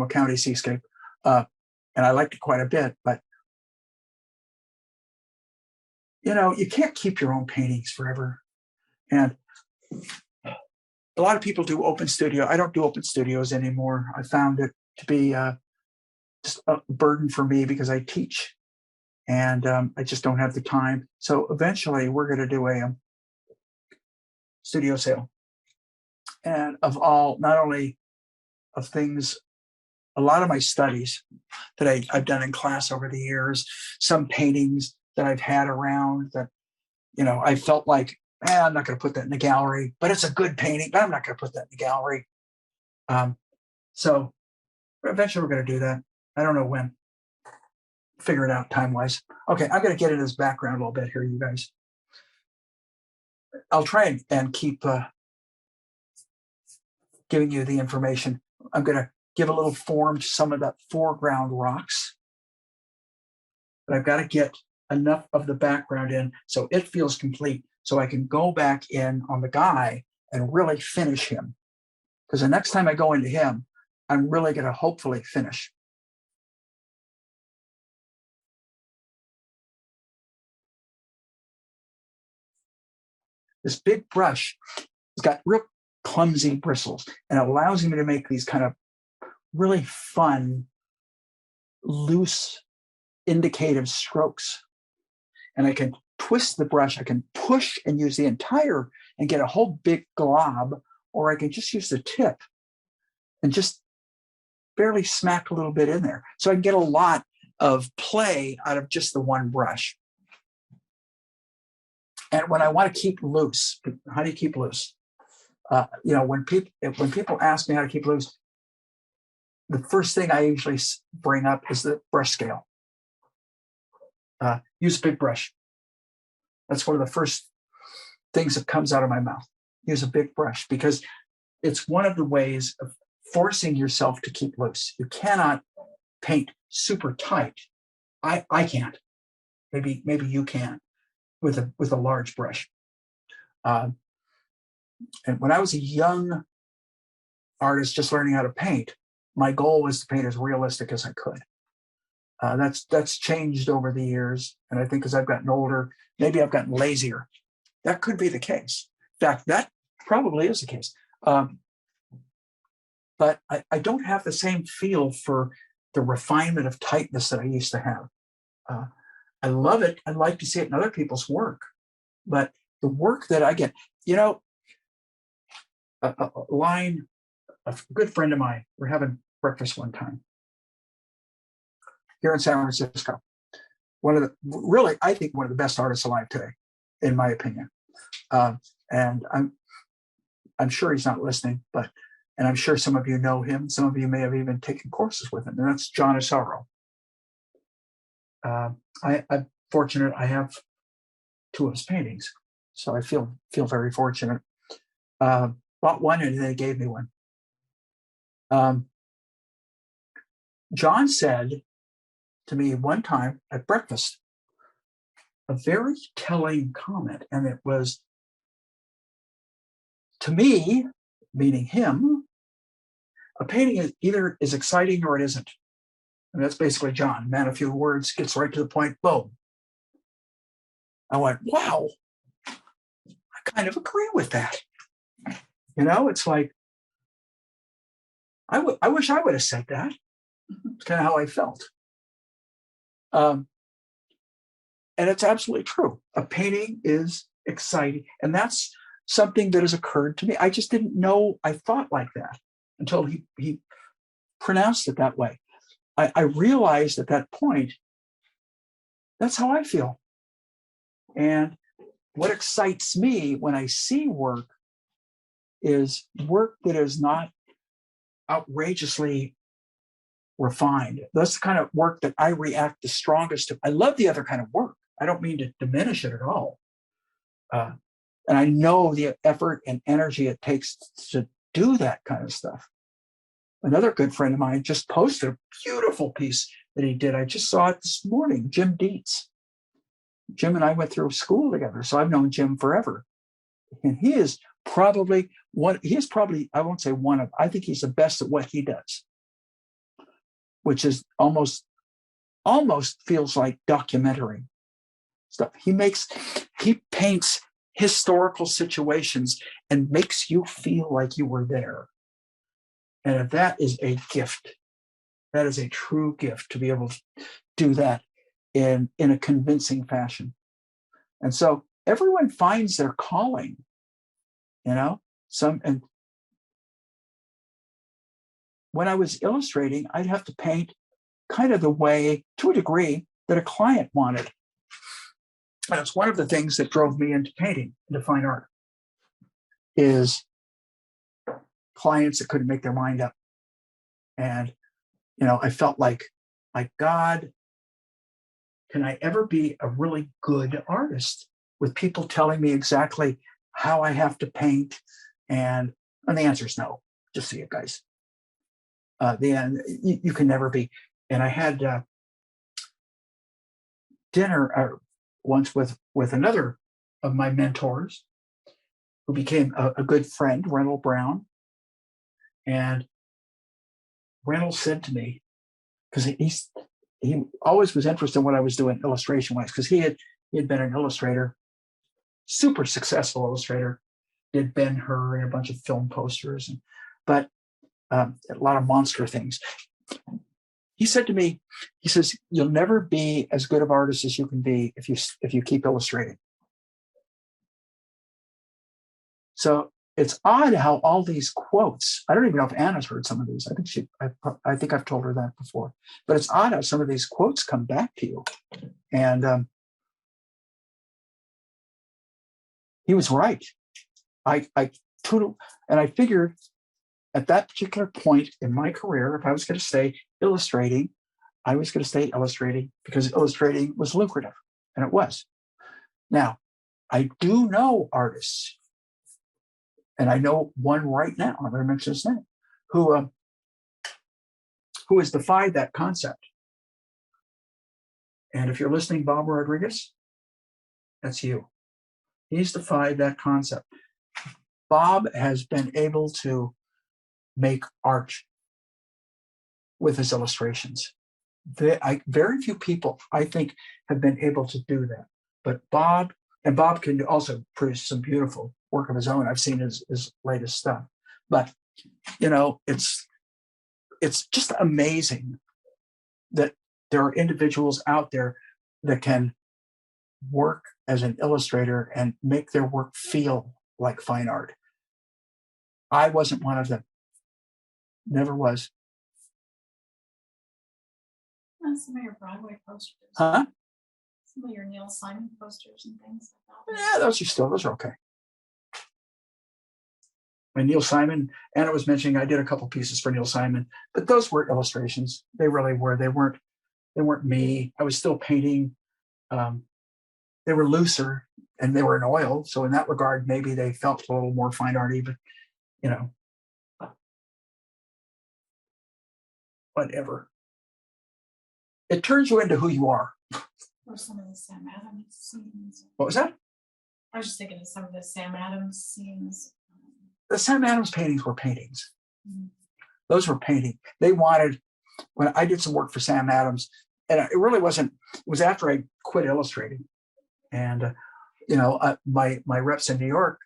County seascape. And I liked it quite a bit, but you can't keep your own paintings forever. And a lot of people do open studio. I don't do open studios anymore. I found it to be just a burden for me because I teach and I just don't have the time. So eventually we're going to do a studio sale. And not only of things, a lot of my studies that I've done in class over the years, some paintings that I've had around that, I felt like, I'm not going to put that in the gallery, but it's a good painting, but I'm not going to put that in the gallery. So eventually we're going to do that. I don't know when. Figure it out time-wise. Okay, I'm going to get into this background a little bit here, you guys. I'll try and keep giving you the information. I'm going to give a little form to some of that foreground rocks. But I've got to get enough of the background in so it feels complete so I can go back in on the guy and really finish him. Because the next time I go into him, I'm really going to hopefully finish. This big brush has got real clumsy bristles and allows me to make these kind of really fun, loose, indicative strokes. And I can twist the brush. I can push and use the entire and get a whole big glob, or I can just use the tip and just barely smack a little bit in there. So I can get a lot of play out of just the one brush. And when I want to keep loose, how do you keep loose? When people ask me how to keep loose, the first thing I usually bring up is the brush scale. Use a big brush. That's one of the first things that comes out of my mouth. Use a big brush, because it's one of the ways of forcing yourself to keep loose. You cannot paint super tight. I can't. Maybe you can with a large brush. And when I was a young artist just learning how to paint, my goal was to paint as realistic as I could. That's changed over the years, and I think as I've gotten older, maybe I've gotten lazier. That could be the case. In fact, that probably is the case. But I don't have the same feel for the refinement of tightness that I used to have. I love it. I like to see it in other people's work, but the work that I get, a good friend of mine, we're having breakfast one time here in San Francisco. I think one of the best artists alive today, in my opinion. And I'm sure he's not listening, and I'm sure some of you know him. Some of you may have even taken courses with him, and that's John Asaro. I'm fortunate. I have 2 of his paintings, so I feel very fortunate. Bought one, and they gave me one. John said to me one time at breakfast a very telling comment, and it was, to me, meaning him, a painting either is exciting or it isn't. And that's basically John. Man, a few words, gets right to the point, boom. I went, wow, I kind of agree with that. It's like, I wish I would have said that. It's kind of how I felt. And it's absolutely true. A painting is exciting. And that's something that has occurred to me. I just didn't know I thought like that until he pronounced it that way. I realized at that point, that's how I feel. And what excites me when I see work is work that is not outrageously refined. That's the kind of work that I react the strongest to. I love the other kind of work. I don't mean to diminish it at all. And I know the effort and energy it takes to do that kind of stuff. Another good friend of mine just posted a beautiful piece that he did. I just saw it this morning, Jim Dietz. Jim and I went through school together, so I've known Jim forever. And he is probably I won't say one of, I think he's the best at what he does, which is almost feels like documentary stuff. He paints historical situations and makes you feel like you were there. And that is a gift. That is a true gift to be able to do that in a convincing fashion. And so everyone finds their calling, and when I was illustrating, I'd have to paint kind of the way, to a degree, that a client wanted. And it's one of the things that drove me into painting, into fine art, is clients that couldn't make their mind up. And, I felt like, my God, can I ever be a really good artist with people telling me exactly how I have to paint? And the answer is no, just so you guys. You can never be. And I had dinner once with another of my mentors who became a good friend, Reynold Brown. And Reynolds said to me, because he always was interested in what I was doing illustration-wise, because he had been an illustrator, super successful illustrator, did Ben-Hur and a bunch of film posters, but a lot of monster things. He said to me, he says, you'll never be as good of an artist as you can be if you keep illustrating. So it's odd how all these quotes, I don't even know if Anna's heard some of these. I think I've told her that before, but it's odd how some of these quotes come back to you. And he was right. I figured at that particular point in my career, if I was going to stay illustrating, I was going to stay illustrating because illustrating was lucrative, and it was. Now, I do know artists, and I know one right now, I'm going to mention his name, who has defied that concept. And if you're listening, Bob Rodriguez, that's you. He's defied that concept. Bob has been able to make art with his illustrations. Very few people, I think, have been able to do that. But Bob can also produce some beautiful work of his own. I've seen his latest stuff. But, it's just amazing that there are individuals out there that can work as an illustrator and make their work feel like fine art. I wasn't one of them. Never was. Some of your Broadway posters. Huh? Some of your Neil Simon posters and things like that. Yeah, those are okay. And Neil Simon, Anna was mentioning I did a couple pieces for Neil Simon, but those were illustrations. They really were. They weren't me. I was still painting. They were looser and they were in oil. So in that regard, maybe they felt a little more fine arty, but whatever. It turns you into who you are. Or some of the Sam Adams scenes. What was that? I was just thinking of some of the Sam Adams scenes. The Sam Adams paintings were paintings. Mm-hmm. Those were painting. They wanted, when I did some work for Sam Adams, and it really wasn't, it was after I quit illustrating. And, my reps in New York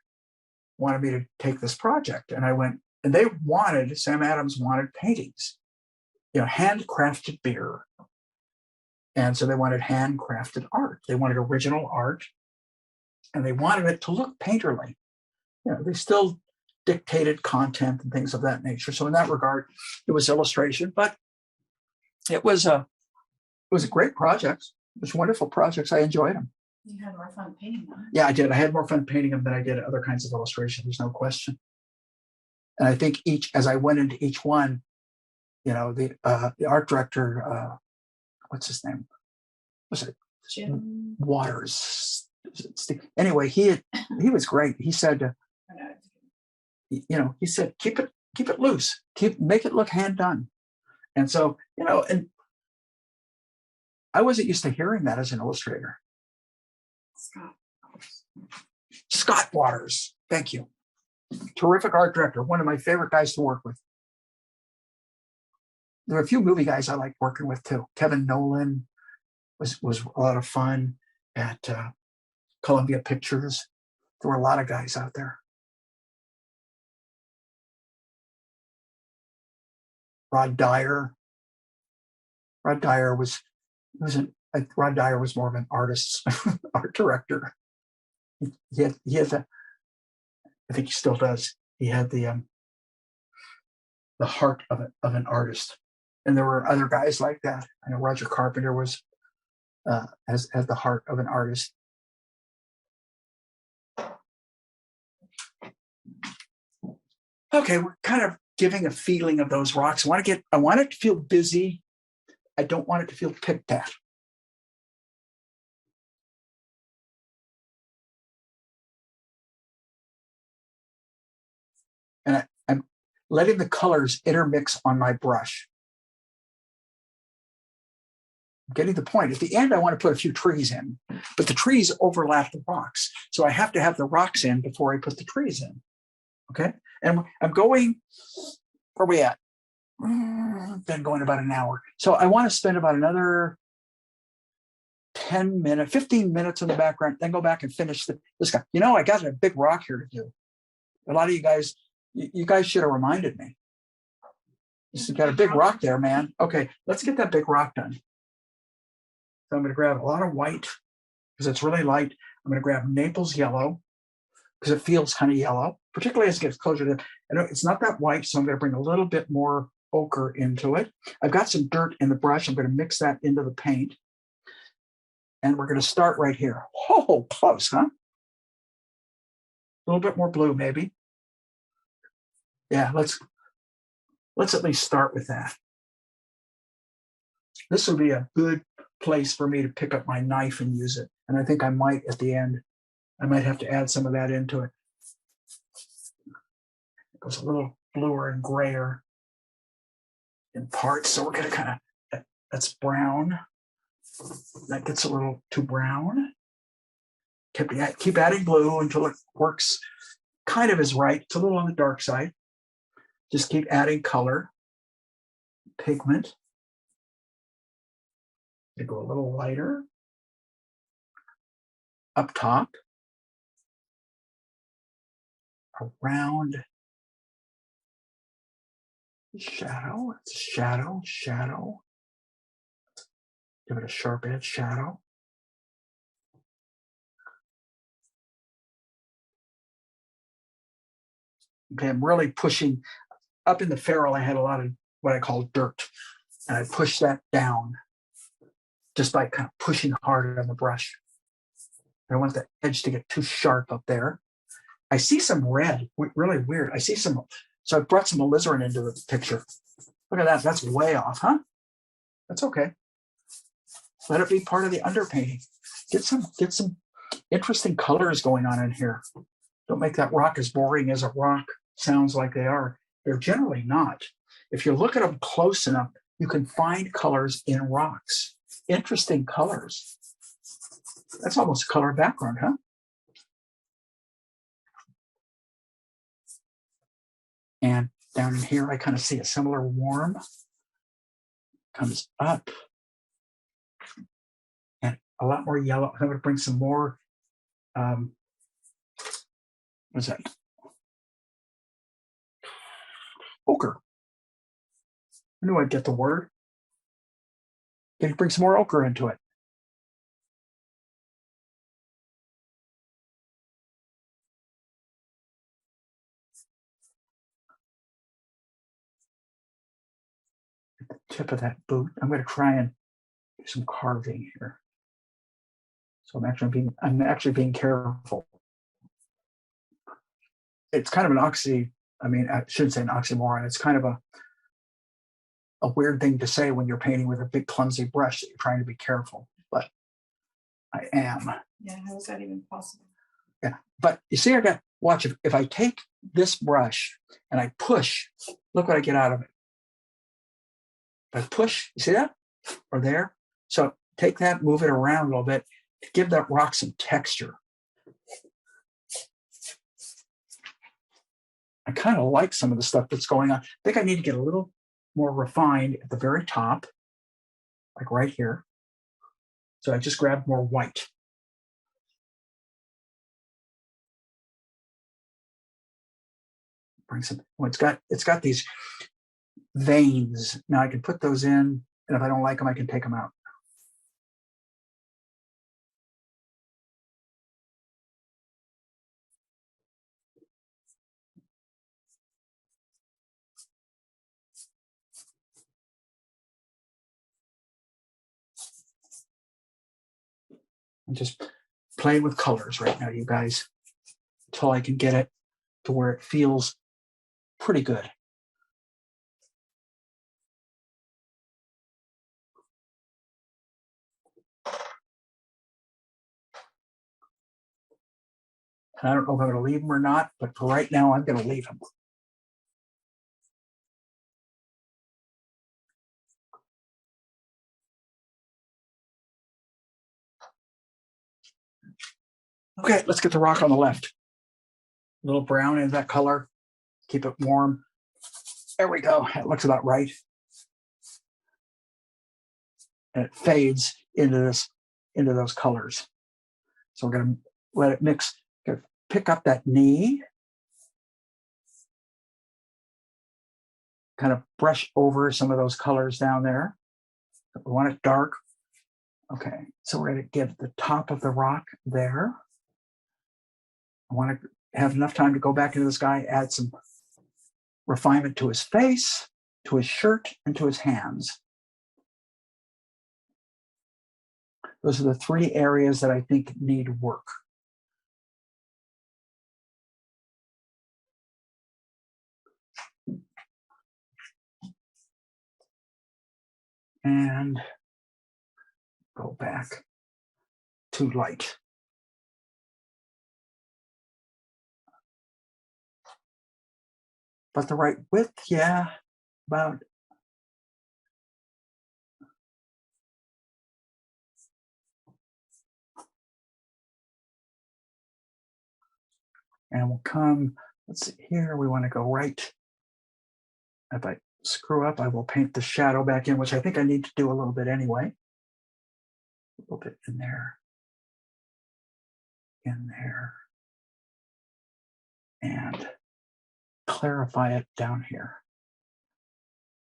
wanted me to take this project. And I went, and Sam Adams wanted paintings, handcrafted beer. And so they wanted handcrafted art. They wanted original art. And they wanted it to look painterly. They still dictated content and things of that nature. So in that regard, it was illustration, but it was a great project. It was wonderful projects. I enjoyed them. You had more fun painting them. Yeah, I did. I had more fun painting them than I did other kinds of illustration. There's no question. And I think as I went into each one, the art director, what's his name? Was it Jim Waters? Anyway, he was great. He said, he said, keep it loose, make it look hand done. And so, and I wasn't used to hearing that as an illustrator. Scott Waters. Thank you. Terrific art director. One of my favorite guys to work with. There are a few movie guys I like working with too. Kevin Nolan was a lot of fun at Columbia Pictures. There were a lot of guys out there. Rod Dyer. Rod Dyer was more of an artist, art director. He had the, I think he still does. He had the heart of an artist. And there were other guys like that. I know Roger Carpenter has the heart of an artist. Okay, we're kind of giving a feeling of those rocks. I want it to feel busy. I don't want it to feel picked at. And I'm letting the colors intermix on my brush. I'm getting the point. At the end, I want to put a few trees in, but the trees overlap the rocks. So I have to have the rocks in before I put the trees in. Okay. And I'm going, where are we at? Been going about an hour. So I want to spend about another 15 minutes in the background, then go back and finish this guy. I got a big rock here to do. A lot of you guys should have reminded me. You got a big rock there, man. Okay, let's get that big rock done. So I'm going to grab a lot of white because it's really light. I'm going to grab Naples yellow because it feels kind of yellow, particularly as it gets closer to, it's not that white, so I'm going to bring a little bit more ochre into it. I've got some dirt in the brush. I'm going to mix that into the paint. And we're going to start right here. Oh, close, huh? A little bit more blue, maybe. Yeah, let's at least start with that. This would be a good place for me to pick up my knife and use it. And I think I might at the end. I might have to add some of that into it. It goes a little bluer and grayer in parts. So we're going to kind of, that's brown. That gets a little too brown. Keep adding blue until it works kind of is right. It's a little on the dark side. Just keep adding color, pigment. They go a little lighter. Up top. Around shadow. It's shadow, shadow. Give it a sharp edge shadow. Okay, I'm really pushing up in the ferrule. I had a lot of what I call dirt, and I pushed that down just by kind of pushing hard on the brush. I don't want the edge to get too sharp up there. I see some red, really weird. I see some, so I brought some alizarin into the picture. Look at that, that's way off, huh? That's okay. Let it be part of the underpainting. Get some interesting colors going on in here. Don't make that rock as boring as a rock sounds like they are. They're generally not. If you look at them close enough, you can find colors in rocks. Interesting colors. That's almost a color background, huh? And down in here, I kind of see a similar warm. Comes up. And a lot more yellow. I'm going to bring some more, what is that? Ochre. I knew I'd get the word. Can you bring some more ochre into it? At the tip of that boot, I'm going to try and do some carving here. So I'm actually being careful. It's kind of an I shouldn't say an oxymoron. It's kind of a weird thing to say when you're painting with a big clumsy brush that you're trying to be careful, but I am. Yeah, how is that even possible? Yeah, but you see, watch, if I take this brush and I push, look what I get out of it. If I push, you see that? Or there? So take that, move it around a little bit to give that rock some texture. I kind of like some of the stuff that's going on. I think I need to get a little more refined at the very top, like right here. So I just grabbed more white. Bring some, well, it's got these veins. Now I can put those in, and if I don't like them, I can take them out. I'm just playing with colors right now, you guys, until I can get it to where it feels pretty good. And I don't know if I'm going to leave them or not, but for right now, I'm going to leave them. Okay, let's get the rock on the left. A little brown in that color. Keep it warm. There we go. It looks about right. And it fades into those colors. So we're going to let it mix. Going to pick up that knee. Kind of brush over some of those colors down there. We want it dark. Okay, so we're going to give the top of the rock there. I want to have enough time to go back into this guy, add some refinement to his face, to his shirt, and to his hands. Those are the three areas that I think need work. And go back to light. But the right width, yeah, about. And we'll come, let's see here, we want to go right. If I screw up, I will paint the shadow back in, which I think I need to do a little bit anyway. A little bit in there, and clarify it down here.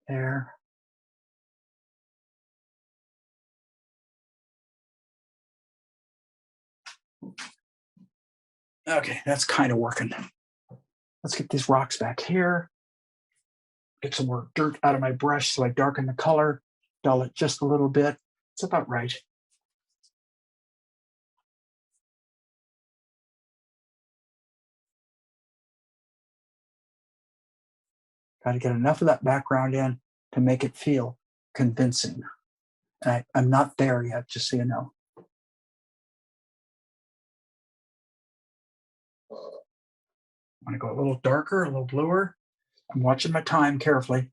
There. Okay, that's kind of working. Let's get these rocks back here. Get some more dirt out of my brush so I darken the color, dull it just a little bit. It's about right. Got to get enough of that background in to make it feel convincing. And I'm not there yet, just so you know. I want to go a little darker, a little bluer. I'm watching my time carefully.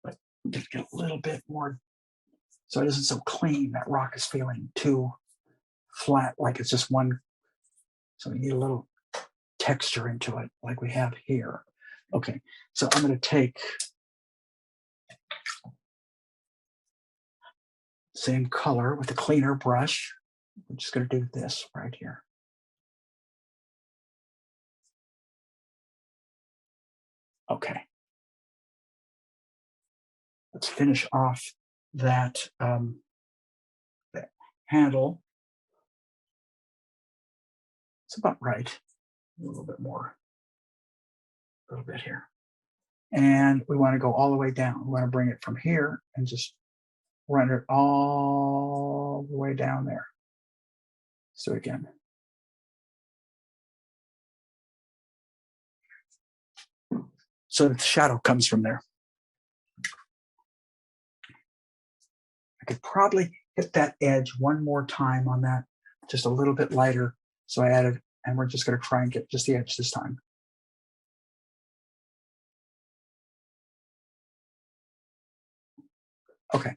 But just get a little bit more so it isn't so clean. That rock is feeling too flat, like it's just one. So we need a little texture into it, like we have here. Okay, so I'm going to take same color with a cleaner brush. I'm just going to do this right here. Okay. Let's finish off that, that handle. It's about right. A little bit more. A little bit here. And we want to go all the way down. We want to bring it from here and just run it all the way down there. So again. So the shadow comes from there. I could probably hit that edge one more time on that, just a little bit lighter. So I added, and we're just going to try and get just the edge this time. Okay.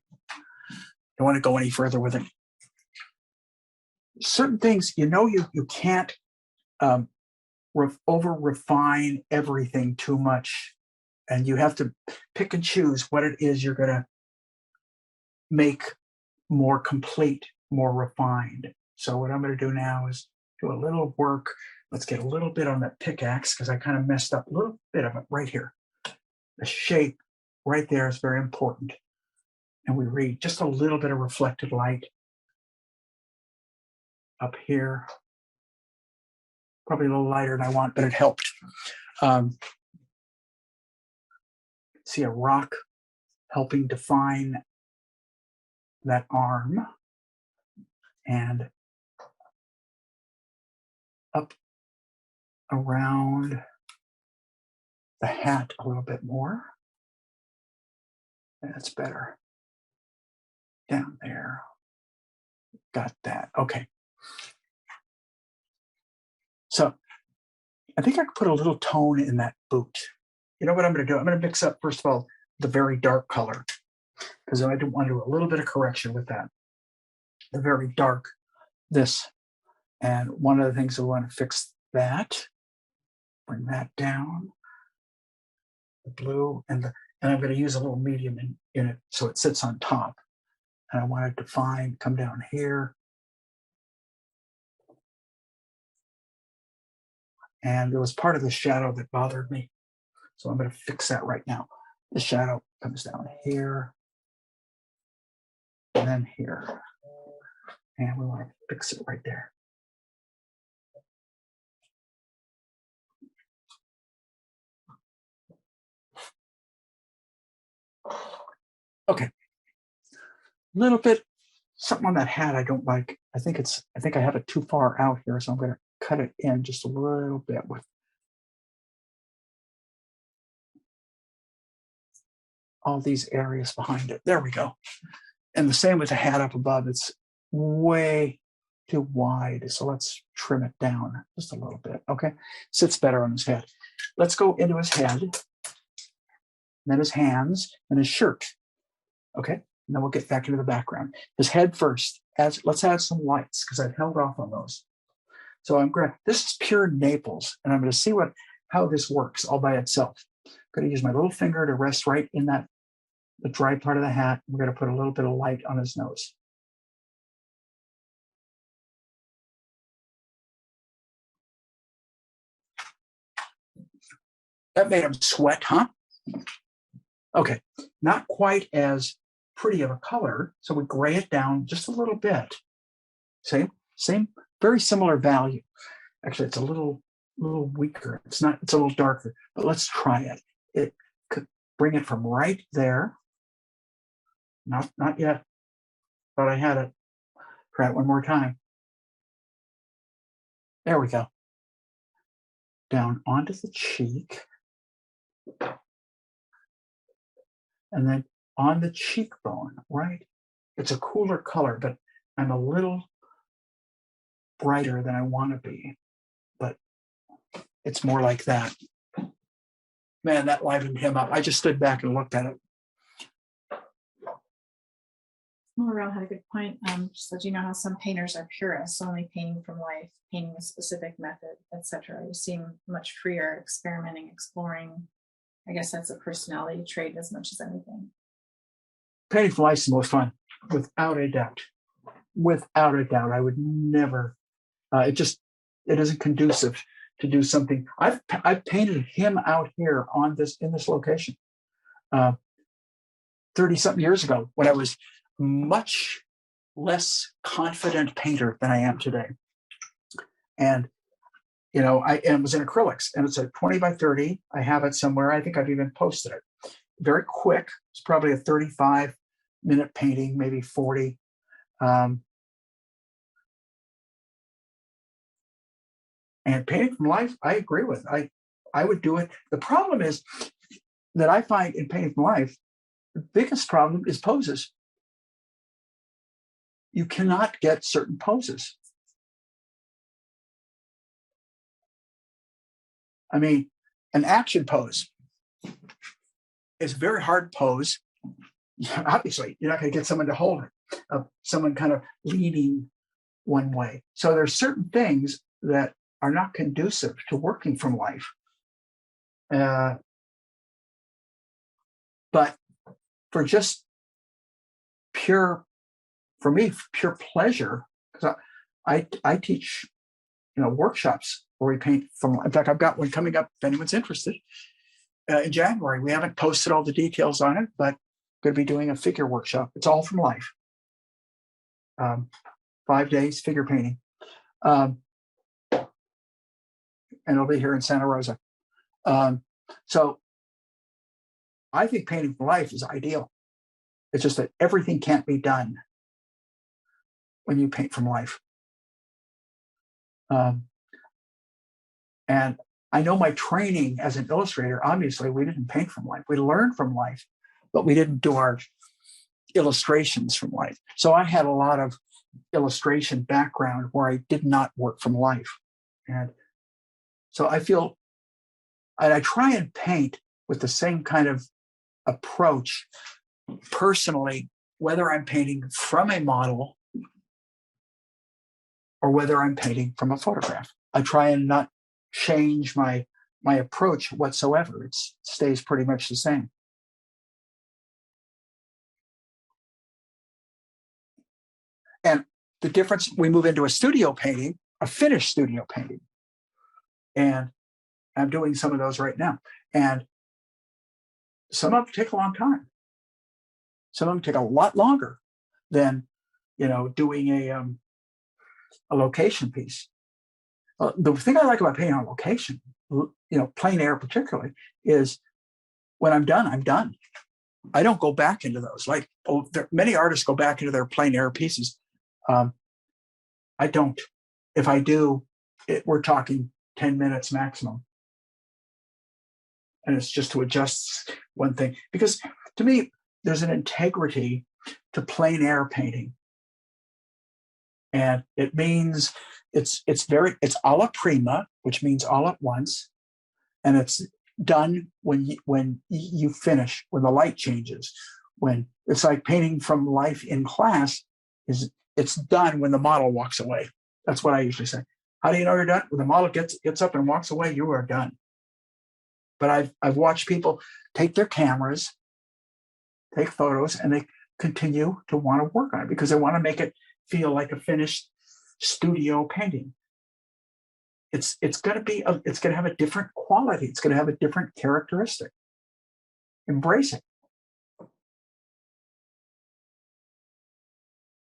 Don't want to go any further with it. Certain things, you can't over refine everything too much, and you have to pick and choose what it is you're going to make more complete, more refined. So what I'm going to do now is do a little work. Let's get a little bit on that pickaxe because I kind of messed up a little bit of it right here. The shape right there is very important. And we read just a little bit of reflected light up here. Probably a little lighter than I want, but it helped. See a rock helping define that arm, and up around the hat a little bit more. That's better. Down there. Got that. Okay. So I think I could put a little tone in that boot. You know what I'm going to do? I'm going to mix up, first of all, the very dark color, because I do want to do a little bit of correction with that. The very dark, this. And one of the things we want to fix that, bring that down, the blue, and I'm going to use a little medium in it so it sits on top. And I want to define, come down here. And there was part of the shadow that bothered me. So I'm going to fix that right now. The shadow comes down here and then here. And we want to fix it right there. Okay. A little bit, something on that hat I don't like. I think I have it too far out here, so I'm going to cut it in just a little bit with all these areas behind it. There we go. And the same with the hat up above. It's way too wide. So let's trim it down just a little bit. Okay. Sits better on his head. Let's go into his head, then his hands and his shirt. Okay. And then we'll get back into the background. His head first. Let's add some lights because I've held off on those. So this is pure Naples, and I'm going to see how this works all by itself. I'm going to use my little finger to rest right in the dry part of the hat. We're going to put a little bit of light on his nose. That made him sweat, huh? Okay, not quite as pretty of a color, so we gray it down just a little bit. Same, very similar value. Actually, it's a little weaker. It's a little darker, but let's try it. It could bring it from right there. Not yet, but I had it. Try it one more time. There we go. Down onto the cheek. And then on the cheekbone, right? It's a cooler color, but I'm a little brighter than I want to be. But it's more like that. Man, that livened him up. I just stood back and looked at it. Morel had a good point. Just let you know how some painters are purists, only painting from life, painting a specific method, etc. You seem much freer, experimenting, exploring. I guess that's a personality trait as much as anything. Painting from life is the most fun, without a doubt. Without a doubt, I would never. It isn't conducive to do something. I've painted him out here in this location 30-something years ago when I was much less confident painter than I am today. And it was in acrylics, and it's a 20 by 30. I have it somewhere. I think I've even posted it. Very quick. It's probably a 35-minute painting, maybe 40. And painting from life, I agree with. I would do it. The problem is that I find in painting from life, the biggest problem is poses. You cannot get certain poses. I mean, an action pose is a very hard pose. Obviously, you're not going to get someone to hold it, someone kind of leaning one way. So there's certain things that are not conducive to working from life. But for just pure pleasure, because I teach, workshops where we paint from. In fact, I've got one coming up if anyone's interested in January. We haven't posted all the details on it, but going to be doing a figure workshop. It's all from life. 5 days figure painting, and it'll be here in Santa Rosa. So I think painting from life is ideal. It's just that everything can't be done when you paint from life. And I know my training as an illustrator, obviously, we didn't paint from life. We learned from life, but we didn't do our illustrations from life. So I had a lot of illustration background where I did not work from life. And so I feel, and I try and paint with the same kind of approach personally, whether I'm painting from a model or whether I'm painting from a photograph. I try and not change my approach whatsoever. It stays pretty much the same. And the difference, we move into a studio painting, a finished studio painting. And I'm doing some of those right now. And Some of them take a long time. Some of them take a lot longer than, doing a location piece. The thing I like about painting on location, plein air particularly, is when I'm done, I'm done. I don't go back into those. Many artists go back into their plein air pieces. I don't. If I do, we're talking 10 minutes maximum. And it's just to adjust one thing. Because to me, there's an integrity to plein air painting. And it means it's alla prima, which means all at once. And it's done when you finish, when the light changes. When it's like painting from life in class, it's done when the model walks away. That's what I usually say. How do you know you're done? When the model gets up and walks away, you are done. But I've watched people take their cameras, take photos, and they continue to want to work on it because they want to make it feel like a finished studio painting. It's going to have a different quality. It's going to have a different characteristic. Embrace it.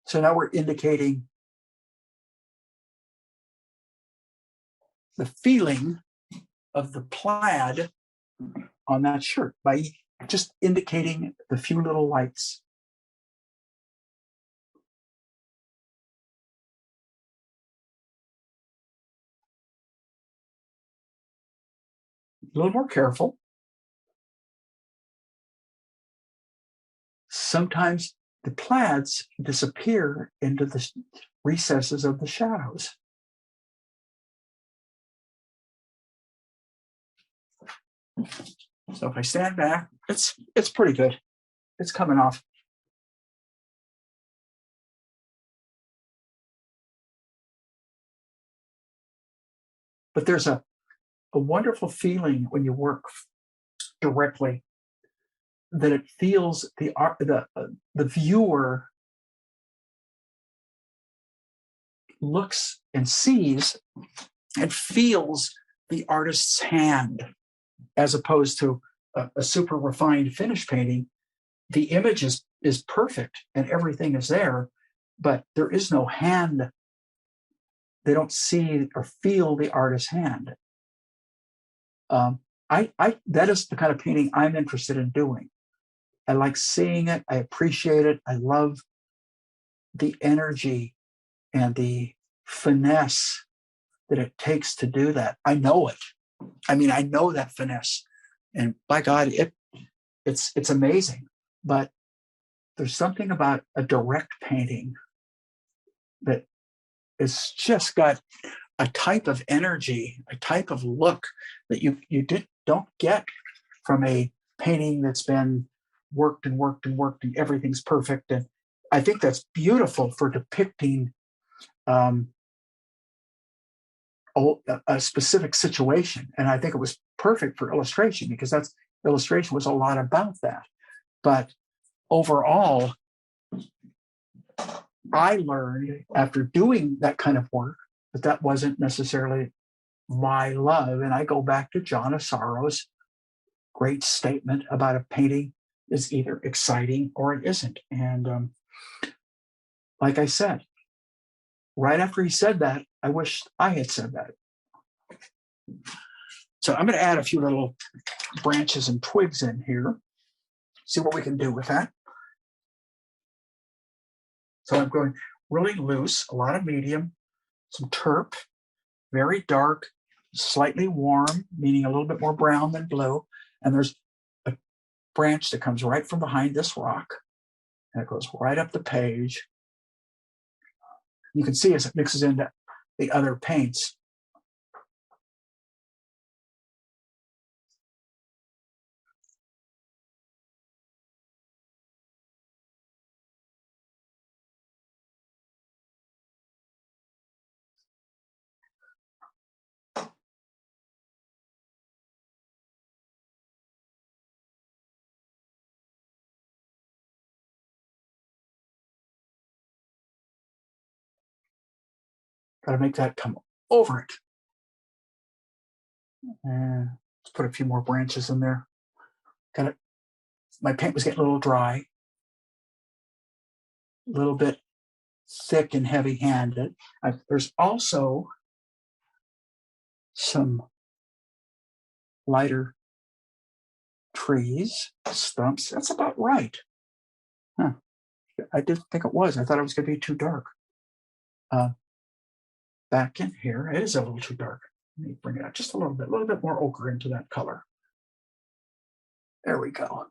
So now we're indicating the feeling of the plaid on that shirt by just indicating the few little lights. A little more careful. Sometimes the plaids disappear into the recesses of the shadows. So if I stand back, it's pretty good. It's coming off. But there's a wonderful feeling when you work directly that it feels the viewer looks and sees and feels the artist's hand, as opposed to a super refined finished painting. The image is perfect and everything is there, but there is no hand. They don't see or feel the artist's hand. That is the kind of painting I'm interested in doing. I like seeing it. I appreciate it. I love the energy and the finesse that it takes to do that. I know it. I mean, I know that finesse, and by God, it's amazing. But there's something about a direct painting that it's just got a type of energy, a type of look that you don't get from a painting that's been worked and worked and worked and everything's perfect. And I think that's beautiful for depicting a specific situation. And I think it was perfect for illustration because illustration was a lot about that. But overall, I learned after doing that kind of work that wasn't necessarily my love. And I go back to John Assaro's great statement about a painting is either exciting or it isn't. And like I said, right after he said that, I wish I had said that. So I'm going to add a few little branches and twigs in here, see what we can do with that. So I'm going really loose, a lot of medium, some terp, very dark, slightly warm, meaning a little bit more brown than blue. And there's a branch that comes right from behind this rock, and it goes right up the page. You can see as it mixes into the other paints. Got to make that come over it. And let's put a few more branches in there. Got to my paint was getting a little dry, a little bit thick and heavy-handed. There's also some lighter trees, stumps. That's about right. Huh. I didn't think it was. I thought it was going to be too dark. Back in here, it is a little too dark. Let me bring it out just a little bit more ochre into that color. There we go.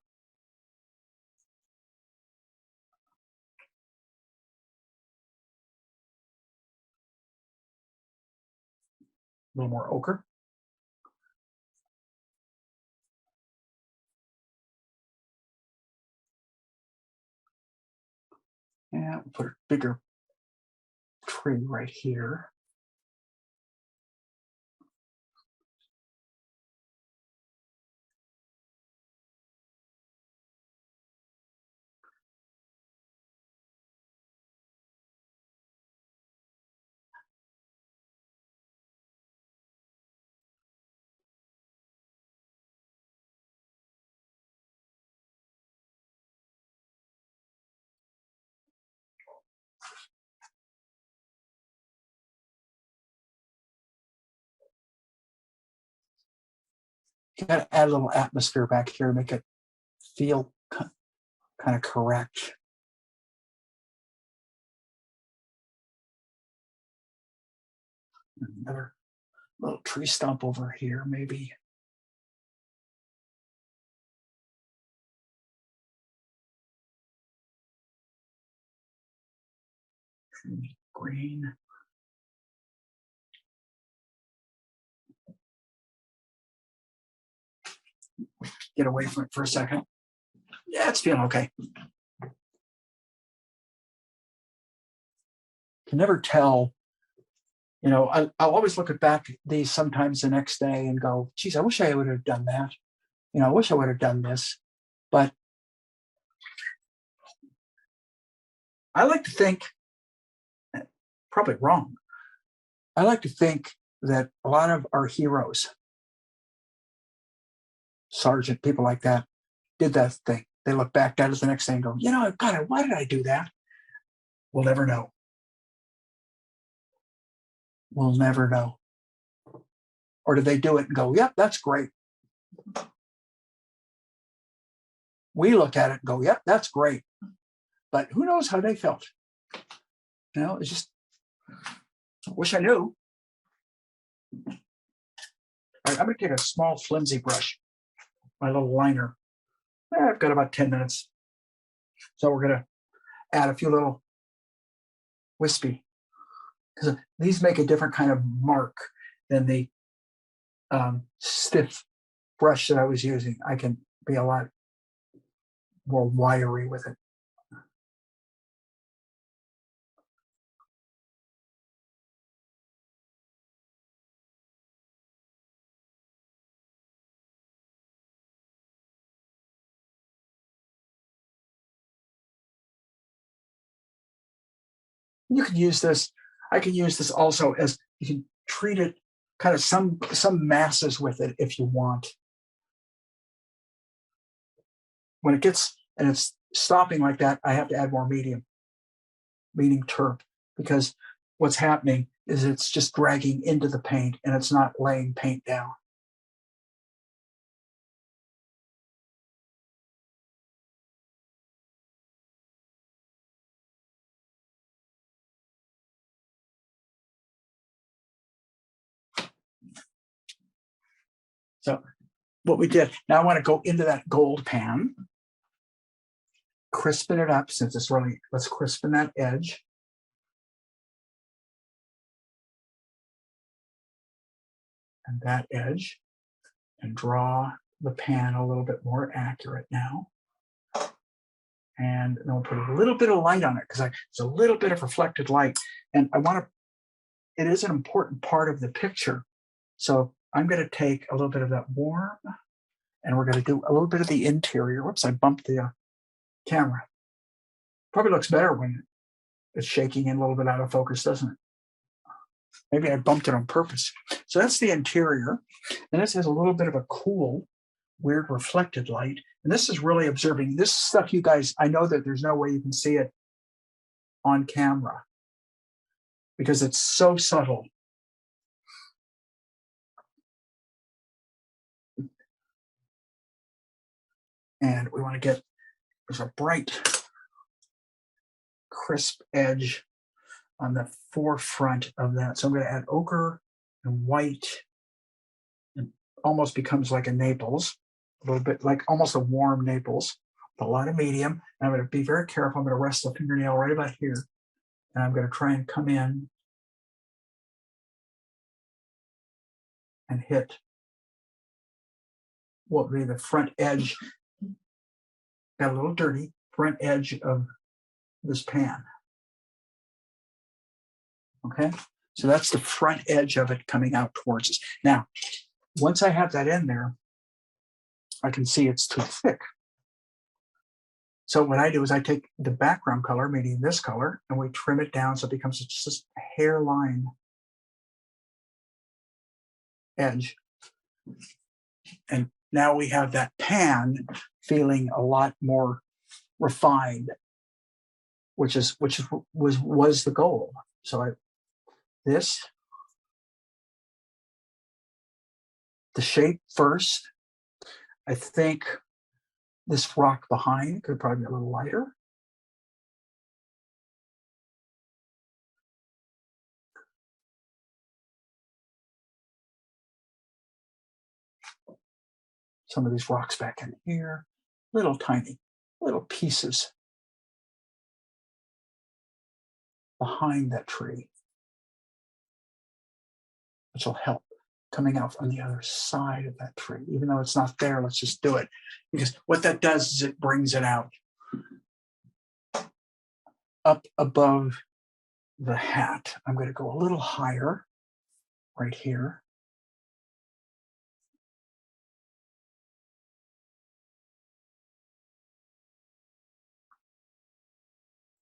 A little more ochre. And we'll put a bigger tree right here. You got to add a little atmosphere back here, make it feel kind of correct. Another little tree stump over here, maybe. Green. Get away from it for a second. Yeah, it's feeling okay. Can never tell. You know, I'll always look at back these sometimes the next day and go, geez, I wish I would have done that. You know, I wish I would have done this. But I like to think, probably wrong, I like to think that a lot of our heroes, Sergeant, people like that, did that thing. They look back at it the next day and go, you know, God, why did I do that? We'll never know. We'll never know. Or did they do it and go, yep, that's great. We look at it and go, yep, that's great. But who knows how they felt? You know, it's just, I wish I knew. All right, I'm going to take a small flimsy brush, my little liner. I've got about 10 minutes. So we're going to add a few little wispy, because these make a different kind of mark than the stiff brush that I was using. I can be a lot more wiry with it. You can use this. I can use this also as, you can treat it kind of some masses with it if you want. When it gets, and it's stopping like that, I have to add more medium, meaning terp, because what's happening is it's just dragging into the paint and it's not laying paint down. So what we did, now I want to go into that gold pan, crispen it up, since it's really, let's crispen that edge. And that edge, and draw the pan a little bit more accurate now. And then we'll put a little bit of light on it, because it's a little bit of reflected light. And I want to, it is an important part of the picture. So I'm going to take a little bit of that warm, and we're going to do a little bit of the interior. Whoops, I bumped the camera. Probably looks better when it's shaking in a little bit out of focus, doesn't it? Maybe I bumped it on purpose. So that's the interior. And this has a little bit of a cool, weird reflected light. And this is really observing. This stuff, you guys, I know that there's no way you can see it on camera because it's so subtle. And we want to get, there's a bright, crisp edge on the forefront of that. So I'm going to add ochre and white. It almost becomes like a Naples, a little bit like almost a warm Naples, with a lot of medium. And I'm going to be very careful. I'm going to rest the fingernail right about here. And I'm going to try and come in and hit what would be the front edge. Got a little dirty, front edge of this pan. Okay, so that's the front edge of it coming out towards us. Now, once I have that in there, I can see it's too thick. So what I do is I take the background color, meaning this color, and we trim it down so it becomes just a hairline edge. And now we have that pan feeling a lot more refined, which was the goal. So the shape first. I think this rock behind could probably be a little lighter. Some of these rocks back in here, little tiny, little pieces behind that tree, which will help coming out on the other side of that tree. Even though it's not there, let's just do it. Because what that does is it brings it out up above the hat. I'm going to go a little higher right here.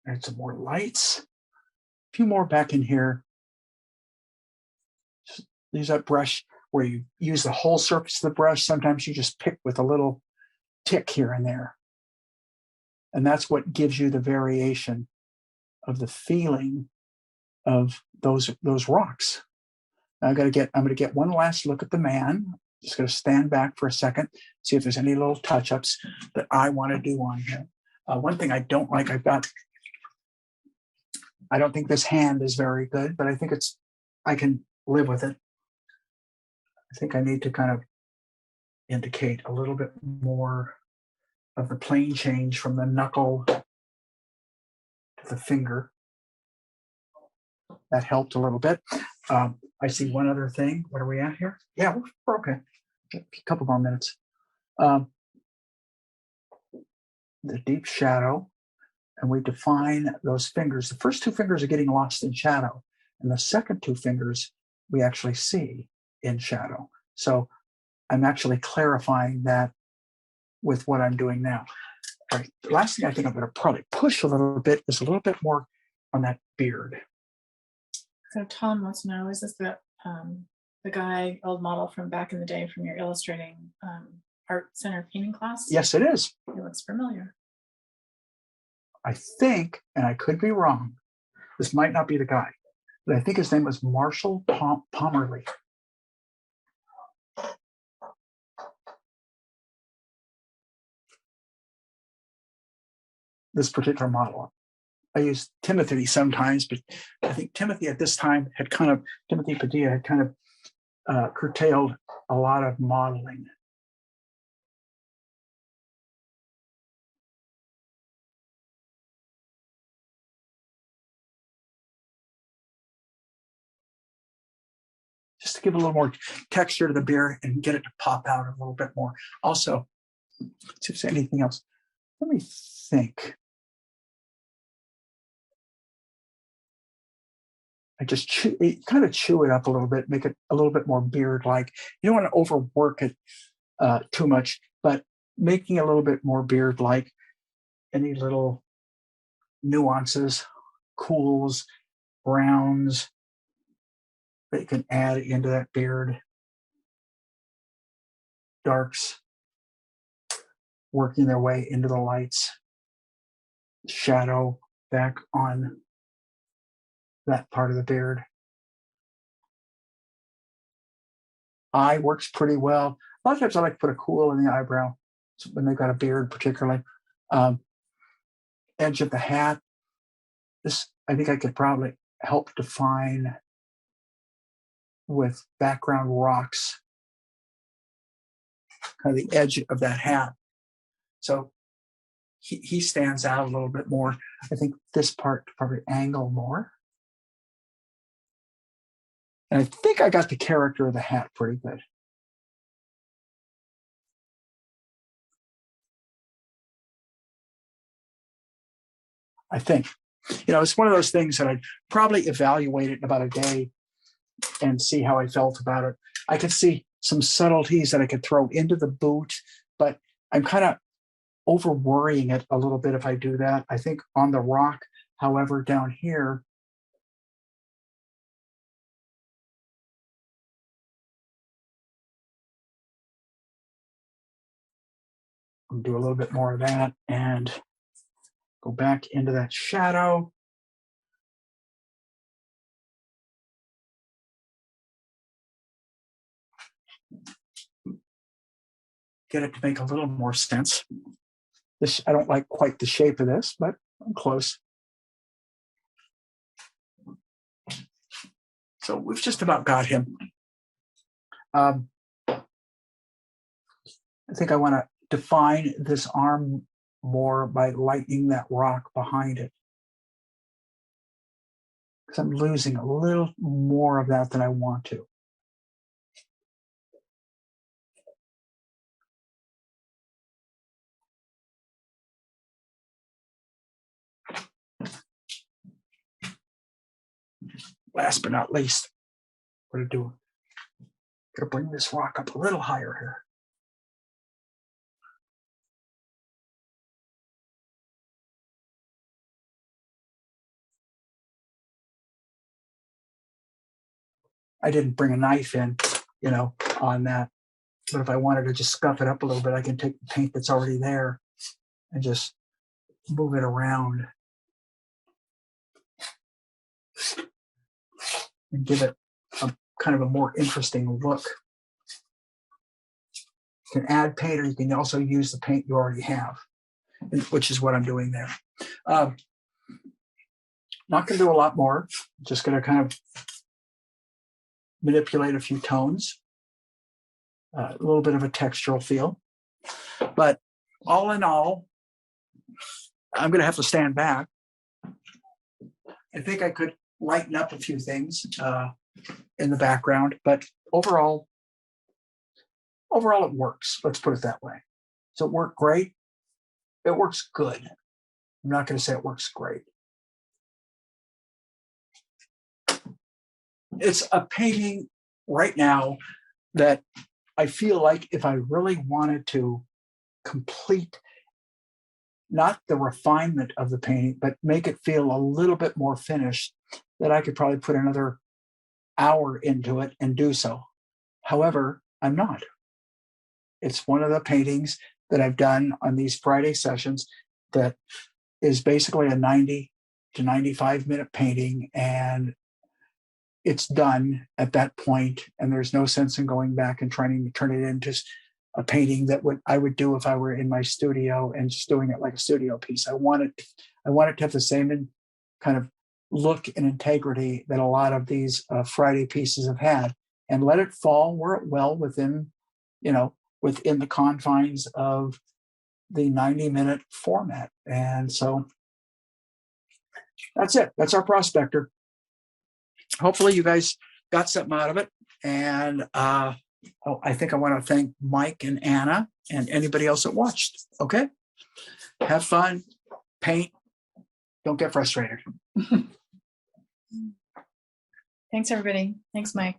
Add some more lights. A few more back in here. Just use that brush where you use the whole surface of the brush. Sometimes you just pick with a little tick here and there. And that's what gives you the variation of the feeling of those rocks. Now I'm going to get one last look at the man. Just going to stand back for a second, see if there's any little touch-ups that I want to do on him. One thing I don't like, I don't think this hand is very good, but I think I can live with it. I think I need to kind of indicate a little bit more of the plane change from the knuckle to the finger. That helped a little bit. I see one other thing. What are we at here? Yeah, we're okay. A couple more minutes. The deep shadow, and we define those fingers. The first two fingers are getting lost in shadow, and the second two fingers we actually see in shadow. So I'm actually clarifying that with what I'm doing now. All right, the last thing I think I'm going to probably push a little bit is a little bit more on that beard. So Tom wants to know, is this the guy, old model from back in the day from your illustrating art center painting class? Yes, it is. He looks familiar. I think, and I could be wrong, this might not be the guy, but I think his name was Marshall Pomerly. This particular model. I use Timothy sometimes, but I think Timothy at this time Timothy Padilla had kind of curtailed a lot of modeling. Just to give a little more texture to the beard and get it to pop out a little bit more. Also, let's see if there's anything else. Let me think. I just kind of chew it up a little bit, make it a little bit more beard-like. You don't want to overwork it too much, but making a little bit more beard-like. Any little nuances, cools, browns that you can add into that beard, darks. working their way into the lights, shadow back on that part of the beard. Eye works pretty well. A lot of times I like to put a cool in the eyebrow when they've got a beard, particularly. Edge of the hat. This, I think I could probably help define with background rocks, kind of the edge of that hat. So he stands out a little bit more. I think this part probably angle more. And I think I got the character of the hat pretty good. I think. It's one of those things that I'd probably evaluate it in about a day and see how I felt about it. I could see some subtleties that I could throw into the boot, but I'm kind of over worrying it a little bit if I do that. I think on the rock, however, down here, I'll do a little bit more of that and go back into that shadow. Get it to make a little more sense. This, I don't like quite the shape of this, but I'm close. So we've just about got him. I think I want to define this arm more by lightening that rock behind it, because I'm losing a little more of that than I want to. Last but not least, what to do? Gotta bring this rock up a little higher here. I didn't bring a knife in, on that. But if I wanted to just scuff it up a little bit, I can take the paint that's already there and just move it around and give it a kind of a more interesting look. You can add paint, or you can also use the paint you already have, which is what I'm doing there. Not going to do a lot more. Just going to kind of manipulate a few tones, a little bit of a textural feel. But all in all, I'm going to have to stand back. I think I could lighten up a few things in the background, but overall it works. Let's put it that way. So it worked great. It works good. I'm not going to say it works great. It's a painting right now that I feel like if I really wanted to complete not the refinement of the painting, but make it feel a little bit more finished, that I could probably put another hour into it and do so. However, I'm not. It's one of the paintings that I've done on these Friday sessions that is basically a 90 to 95 minute painting, and it's done at that point, and there's no sense in going back and trying to turn it into a painting that I would do if I were in my studio and just doing it like a studio piece. I want it to have the same kind of look and integrity that a lot of these Friday pieces have had, and let it fall where it will within the confines of the 90-minute format. And so that's it. That's our prospector. Hopefully you guys got something out of it. And I think I want to thank Mike and Anna and anybody else that watched. Okay. Have fun, paint, don't get frustrated. Thanks, everybody. Thanks, Mike.